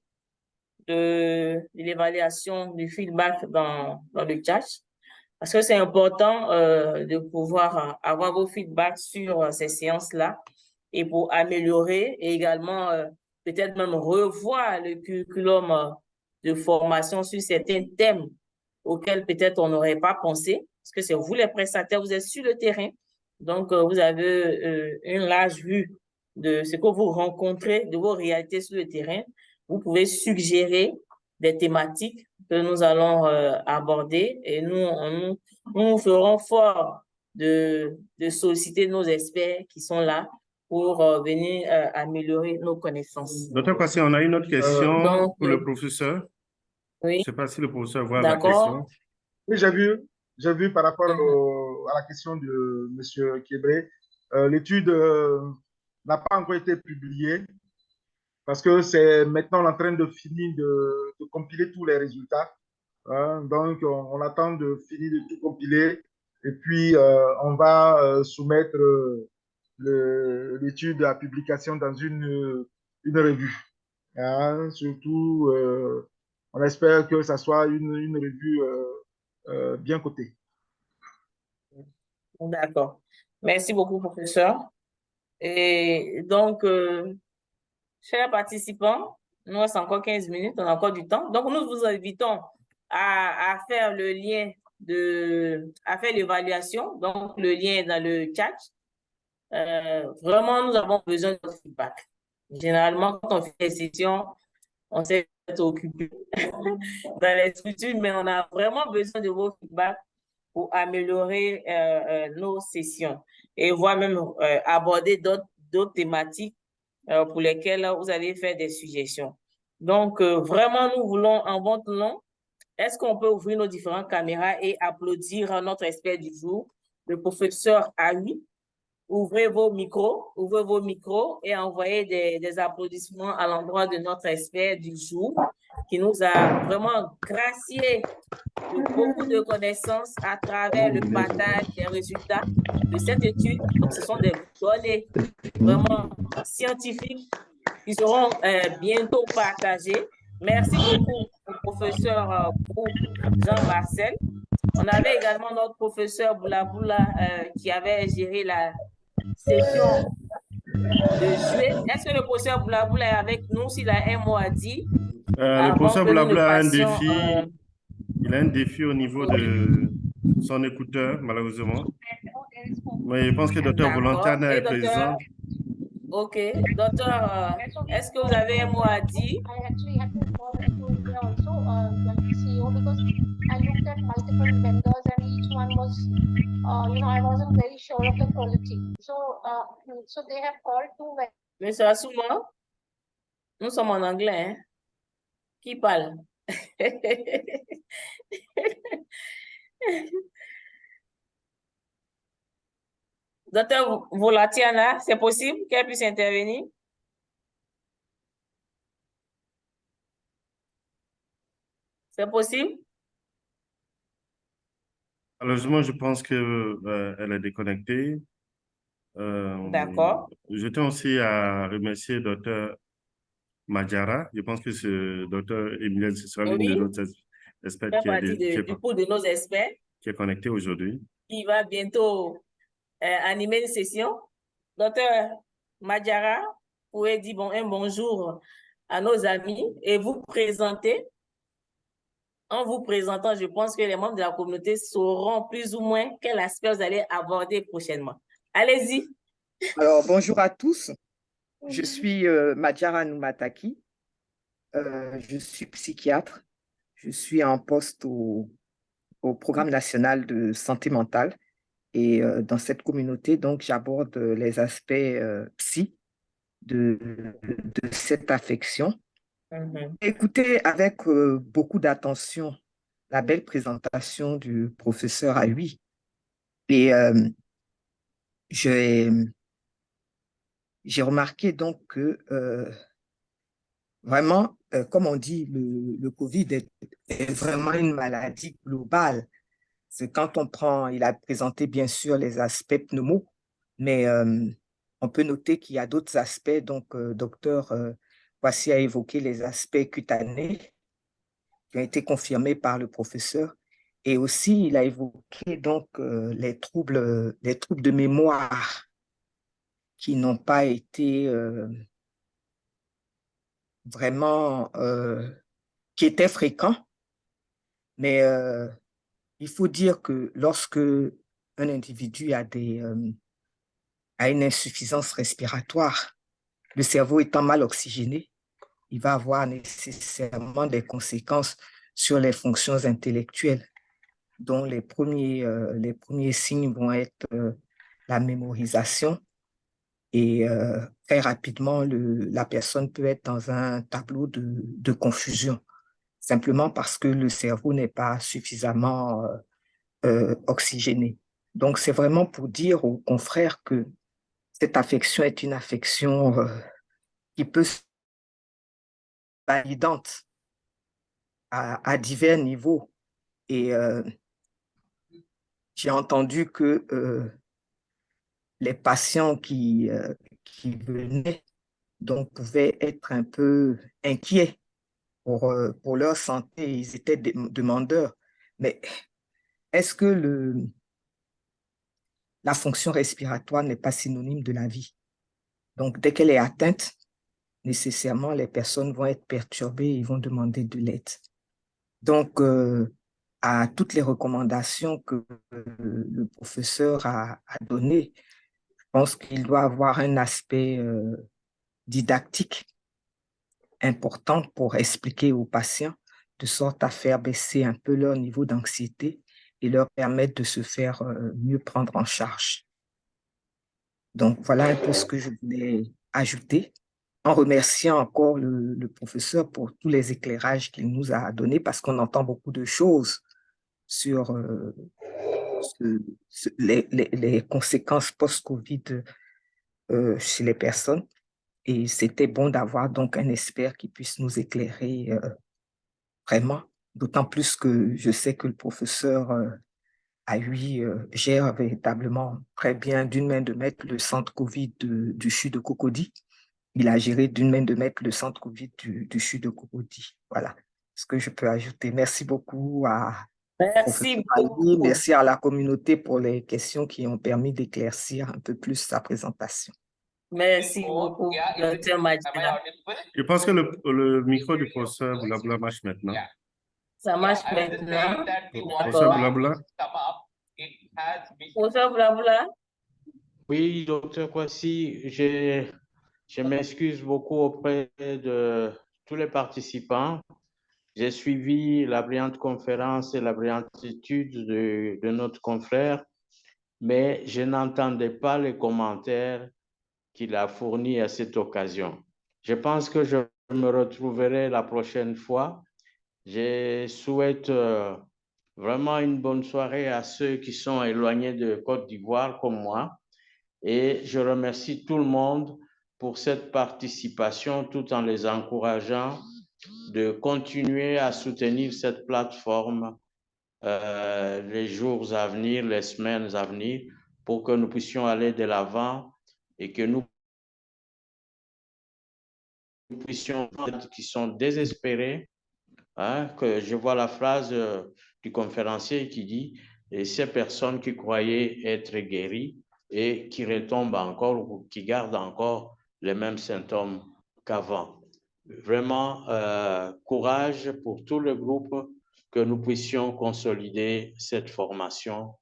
de l'évaluation du feedback dans le chat? Parce que c'est important de pouvoir avoir vos feedbacks sur ces séances-là et pour améliorer et également peut-être même revoir le curriculum de formation sur certains thèmes auxquels peut-être on n'aurait pas pensé, parce que c'est vous les prestataires, vous êtes sur le terrain, donc vous avez une large vue de ce que vous rencontrez, de vos réalités sur le terrain. Vous pouvez suggérer des thématiques que nous allons aborder et nous ferons fort de solliciter nos experts qui sont là pour venir améliorer nos connaissances. Docteur Kwasi, on a une autre question Donc, pour le professeur. Oui. Je ne sais pas si le professeur voit la D'accord. question. Oui, j'ai vu par rapport à la question de M. Kébré, l'étude n'a pas encore été publiée parce que c'est maintenant en train de finir de compiler tous les résultats. Hein. Donc, on attend de finir de tout compiler et puis on va soumettre l'étude à publication dans une revue. Hein. Surtout, on espère que ça soit une revue bien cotée. D'accord. Merci beaucoup, professeur. Et donc, chers participants, il nous reste encore 15 minutes, on a encore du temps. Donc, nous vous invitons à faire le lien à faire l'évaluation. Donc, le lien est dans le chat. Vraiment, nous avons besoin de votre feedback. Généralement, quand on fait des sessions, on s'est occupé dans les structures, mais on a vraiment besoin de vos feedbacks pour améliorer nos sessions et voire même aborder d'autres thématiques pour lesquelles vous allez faire des suggestions. Donc, vraiment, nous voulons en votre nom. Est-ce qu'on peut ouvrir nos différentes caméras et applaudir notre expert du jour, le professeur Awi? Ouvrez vos micros et envoyez des applaudissements à l'endroit de notre expert du jour qui nous a vraiment gracié de beaucoup de connaissances à travers le partage des résultats de cette étude. Donc, ce sont des données vraiment scientifiques qui seront bientôt partagées. Merci beaucoup au professeur Jean-Marcel. On avait également notre professeur Boulaboula qui avait géré la session de juillet. Est-ce que le professeur Boulaboula est avec nous s'il a un mot à dire? Le professeur Boulaboula a un défi. Il a un défi au niveau de son écouteur, malheureusement. Mais je pense que le docteur Volontana est présent. OK. Docteur, est-ce que vous avez un mot à dire? I looked at multiple vendors and each one was, I wasn't very sure of the quality. So they have called two vendors. Monsieur Assouma, nous sommes en anglais. Hein? Qui parle? Docteur Volatiana, c'est possible qu'elle puisse intervenir? C'est possible? Malheureusement, je pense qu'elle est déconnectée. D'accord. Je tiens aussi à remercier Dr. Madjara. Je pense que ce Dr. Emilienne, ce sera l'une de Oui, nos experts fait partie du pool de nos experts qui est connectée aujourd'hui. qui va bientôt animer une session. Docteur Madjara, vous pouvez dire un bonjour à nos amis et vous présenter. En vous présentant, je pense que les membres de la communauté sauront plus ou moins quel aspect vous allez aborder prochainement. Allez-y. Alors, bonjour à tous. Je suis Madjara Noumataki. Je suis psychiatre. Je suis en poste au Programme national de santé mentale. Et dans cette communauté, donc, j'aborde les aspects psy de cette affection. Écoutez avec beaucoup d'attention la belle présentation du professeur Ahui. Et j'ai remarqué donc que vraiment, comme on dit, le Covid est vraiment une maladie globale. C'est quand on prend, il a présenté bien sûr les aspects pneumo, mais on peut noter qu'il y a d'autres aspects. Donc, docteur Voici a évoqué les aspects cutanés qui ont été confirmés par le professeur. Et aussi, il a évoqué donc les troubles de mémoire qui n'ont pas été vraiment, qui étaient fréquents. Mais il faut dire que lorsque un individu a une insuffisance respiratoire, le cerveau étant mal oxygéné, il va avoir nécessairement des conséquences sur les fonctions intellectuelles, dont les premiers signes vont être la mémorisation. Et très rapidement, la personne peut être dans un tableau de confusion, simplement parce que le cerveau n'est pas suffisamment oxygéné. Donc, c'est vraiment pour dire aux confrères que cette affection est une affection qui peut être validante à divers niveaux. Et j'ai entendu que les patients qui venaient donc pouvaient être un peu inquiets pour leur santé. Ils étaient demandeurs. Mais est-ce que la fonction respiratoire n'est pas synonyme de la vie? Donc, dès qu'elle est atteinte, nécessairement, les personnes vont être perturbées et ils vont demander de l'aide. Donc, à toutes les recommandations que le professeur a données, je pense qu'il doit avoir un aspect didactique important pour expliquer aux patients de sorte à faire baisser un peu leur niveau d'anxiété et leur permettre de se faire mieux prendre en charge. Donc, voilà un peu ce que je voulais ajouter, en remerciant encore le professeur pour tous les éclairages qu'il nous a donnés, parce qu'on entend beaucoup de choses sur les conséquences post-Covid chez les personnes. Et c'était bon d'avoir donc un expert qui puisse nous éclairer vraiment, d'autant plus que je sais que le professeur Ahui gère véritablement très bien d'une main de maître le centre Covid du CHU de Cocody. Il a géré d'une main de maître le centre Covid du CHU de Cocody. Voilà ce que je peux ajouter. Merci beaucoup à Merci beaucoup. Ahui, merci à la communauté pour les questions qui ont permis d'éclaircir un peu plus sa présentation. Merci beaucoup, Dr. Madjara. Je pense que le micro du professeur Blabla marche maintenant. Ça marche maintenant. Professeur Blabla. Professeur Blabla. Oui, docteur Kwasi, je m'excuse beaucoup auprès de tous les participants. J'ai suivi la brillante conférence et la brillante étude de notre confrère, mais je n'entendais pas les commentaires qu'il a fournis à cette occasion. Je pense que je me retrouverai la prochaine fois. Je souhaite vraiment une bonne soirée à ceux qui sont éloignés de Côte d'Ivoire comme moi. Et je remercie tout le monde pour cette participation tout en les encourageant de continuer à soutenir cette plateforme les jours à venir, les semaines à venir, pour que nous puissions aller de l'avant et que nous puissions, qui sont désespérés, hein, que je vois la phrase du conférencier qui dit « Et ces personnes qui croyaient être guéries et qui retombent encore ou qui gardent encore les mêmes symptômes qu'avant ». Vraiment, courage pour tout le groupe, que nous puissions consolider cette formation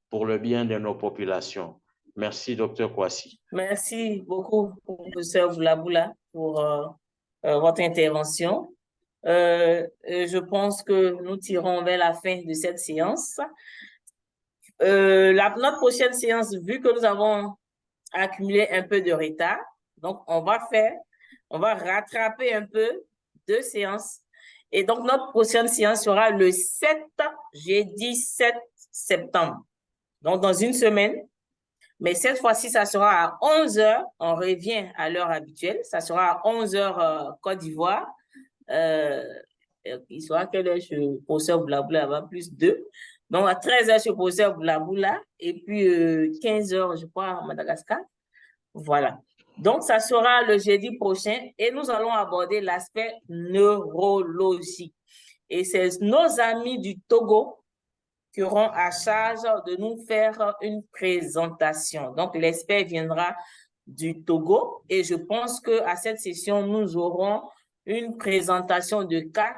pour le bien de nos populations. Merci, Dr. Kwasi. Merci beaucoup, professeur Boulaboula, pour votre intervention. Je pense que nous tirons vers la fin de cette séance. Notre prochaine séance, vu que nous avons accumulé un peu de retard, donc on va rattraper un peu 2 séances. Et donc, notre prochaine séance sera le jeudi 7 septembre. Donc, dans une semaine. Mais cette fois-ci, ça sera à 11h. On revient à l'heure habituelle. Ça sera à 11h Côte d'Ivoire. Il sera quelle heure chez le professeur Boulaboula, va plus 2. Donc, à 13h chez le professeur Boulaboula. Et puis, 15h, je crois, à Madagascar. Voilà. Donc, ça sera le jeudi prochain et nous allons aborder l'aspect neurologique. Et c'est nos amis du Togo qui auront à charge de nous faire une présentation. Donc, l'expert viendra du Togo et je pense qu'à cette session, nous aurons une présentation de cas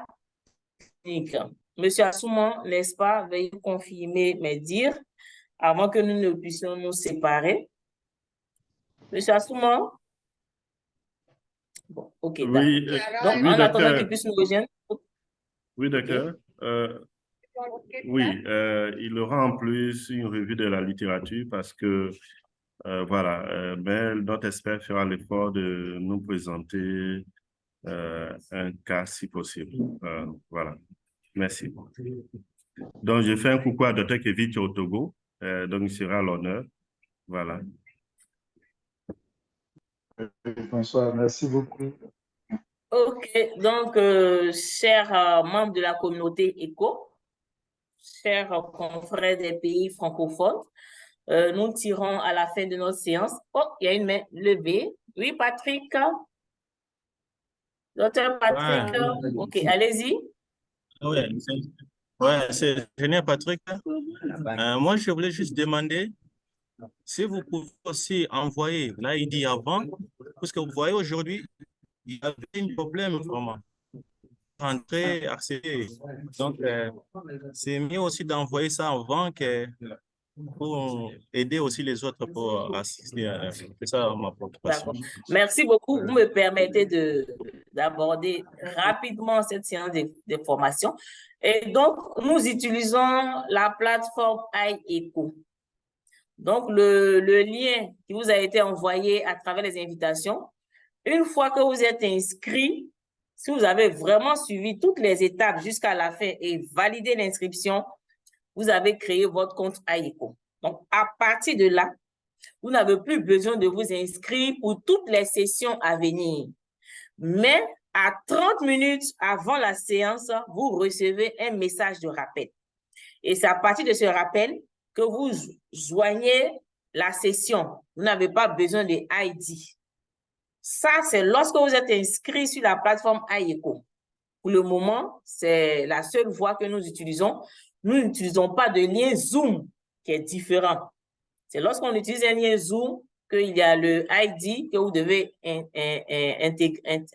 cliniques. Monsieur Assouman, n'est-ce pas, veuillez confirmer mes dires avant que nous ne puissions nous séparer. Monsieur Assouman? Bon, ok, d'accord. Oui, donc, oui, en attendant qu'il puisse nous rejoindre. Oui, d'accord. Oui, il aura en plus une revue de la littérature parce que, voilà, mais notre expert fera l'effort de nous présenter un cas si possible. Voilà, merci. Donc, je fais un coucou à Dr. Kevin au Togo, donc il sera à l'honneur. Voilà. François, merci beaucoup. Ok, donc, chers membres de la communauté ECHO, chers confrères des pays francophones, nous tirons à la fin de notre séance. Oh, il y a une main levée. Oui, Patrick. Docteur Patrick, ouais. Ok, allez-y. C'est génial, Patrick. Moi, je voulais juste demander si vous pouvez aussi envoyer, là, il dit avant, parce que vous voyez aujourd'hui, il y avait un problème vraiment. Entrer, accéder. Donc, c'est mieux aussi d'envoyer ça avant que pour aider aussi les autres pour assister à ça, ma préoccupation. Merci beaucoup. Vous me permettez d'aborder rapidement cette séance de formation. Et donc, nous utilisons la plateforme iECHO. Donc, le lien qui vous a été envoyé à travers les invitations, une fois que vous êtes inscrit, si vous avez vraiment suivi toutes les étapes jusqu'à la fin et validé l'inscription, vous avez créé votre compte iECHO. Donc, à partir de là, vous n'avez plus besoin de vous inscrire pour toutes les sessions à venir. Mais à 30 minutes avant la séance, vous recevez un message de rappel. Et c'est à partir de ce rappel que vous joignez la session. Vous n'avez pas besoin de ID. Ça, c'est lorsque vous êtes inscrit sur la plateforme iECHO. Pour le moment, c'est la seule voie que nous utilisons. Nous n'utilisons pas de lien Zoom qui est différent. C'est lorsqu'on utilise un lien Zoom qu'il y a le ID que vous devez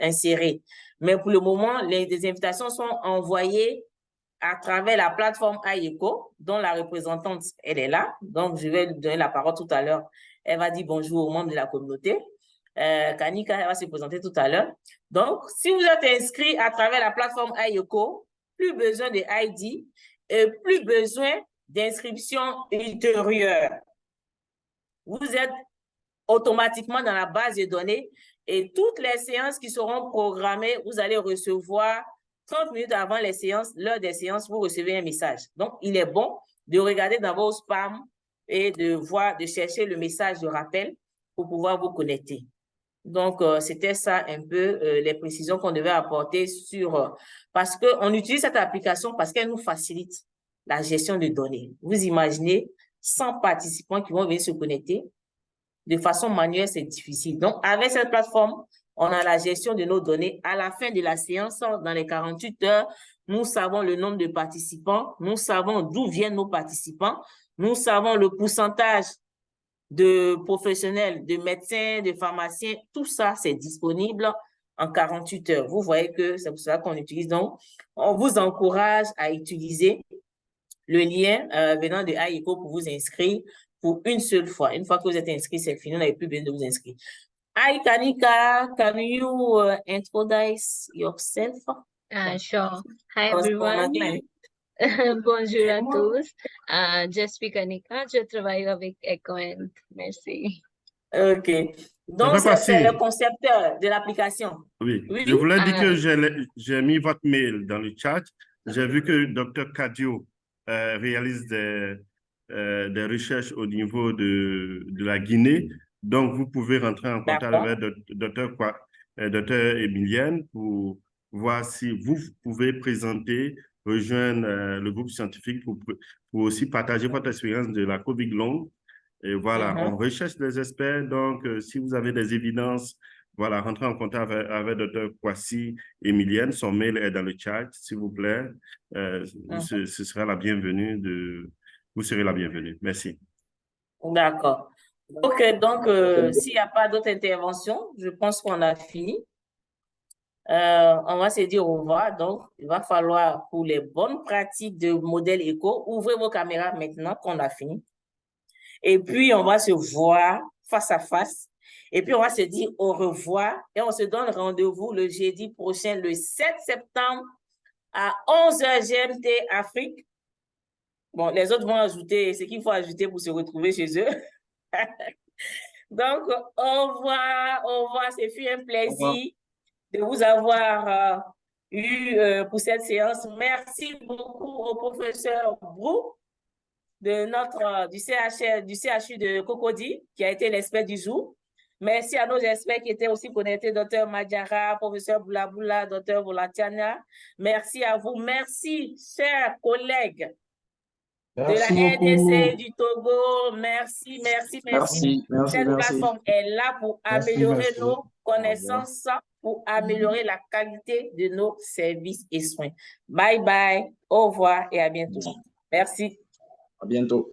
insérer. Mais pour le moment, les invitations sont envoyées à travers la plateforme iECHO, dont la représentante, elle est là. Donc, je vais lui donner la parole tout à l'heure. Elle va dire bonjour aux membres de la communauté. Kanika, elle va se présenter tout à l'heure. Donc, si vous êtes inscrit à travers la plateforme iECHO, plus besoin de ID et plus besoin d'inscription ultérieure. Vous êtes automatiquement dans la base de données et toutes les séances qui seront programmées, vous allez recevoir 30 minutes avant les séances, l'heure des séances, vous recevez un message. Donc, il est bon de regarder dans vos spams et de chercher le message de rappel pour pouvoir vous connecter. Donc, c'était ça un peu les précisions qu'on devait apporter sur... parce qu'on utilise cette application parce qu'elle nous facilite la gestion de données. Vous imaginez 100 participants qui vont venir se connecter. De façon manuelle, c'est difficile. Donc, avec cette plateforme, on a la gestion de nos données. À la fin de la séance, dans les 48 heures, nous savons le nombre de participants. Nous savons d'où viennent nos participants. Nous savons le pourcentage de professionnels, de médecins, de pharmaciens. Tout ça, c'est disponible en 48 heures. Vous voyez que c'est pour ça qu'on utilise. Donc, on vous encourage à utiliser le lien venant de AIECO pour vous inscrire pour une seule fois. Une fois que vous êtes inscrit, c'est fini, on n'avez plus besoin de vous inscrire. Hi, Kanika, can you introduce yourself? Sure. Hi, everyone. Bonjour à tous. Je suis Kanika, je travaille avec EcoEnt. Merci. OK. Donc, c'est le concepteur de l'application. Oui. Je voulais dire que j'ai mis votre mail dans le chat. J'ai vu que Dr Kadio réalise des recherches au niveau de la Guinée. Donc, vous pouvez rentrer en contact avec Dr Emilienne pour voir si vous pouvez présenter, rejoindre le groupe scientifique pour aussi partager votre expérience de la COVID longue. Et voilà, on recherche des experts. Donc, si vous avez des évidences, voilà, rentrez en contact avec Dr Kwasi Emilienne. Son mail est dans le chat, s'il vous plaît. Ce sera la bienvenue vous serez la bienvenue. Merci. D'accord. OK, donc, s'il n'y a pas d'autres interventions, je pense qu'on a fini. On va se dire au revoir. Donc, il va falloir, pour les bonnes pratiques de modèle éco, ouvrez vos caméras maintenant qu'on a fini. Et puis, on va se voir face à face. Et puis, on va se dire au revoir. Et on se donne rendez-vous le jeudi prochain, le 7 septembre, à 11h GMT Afrique. Bon, les autres vont ajouter ce qu'il faut ajouter pour se retrouver chez eux. Donc, au revoir, au revoir. Ce fut un plaisir de vous avoir eu pour cette séance. Merci beaucoup au professeur Brou du CHU de Cocody, qui a été l'expert du jour. Merci à nos experts qui étaient aussi connectés, Dr Madjara, professeur Boulaboula, Dr Volatiana. Merci à vous. Merci, chers collègues de la RDC, du Togo. Merci. Cette plateforme est là pour améliorer nos connaissances, pour améliorer la qualité de nos services et soins. Bye bye, au revoir et à bientôt. Merci. À bientôt.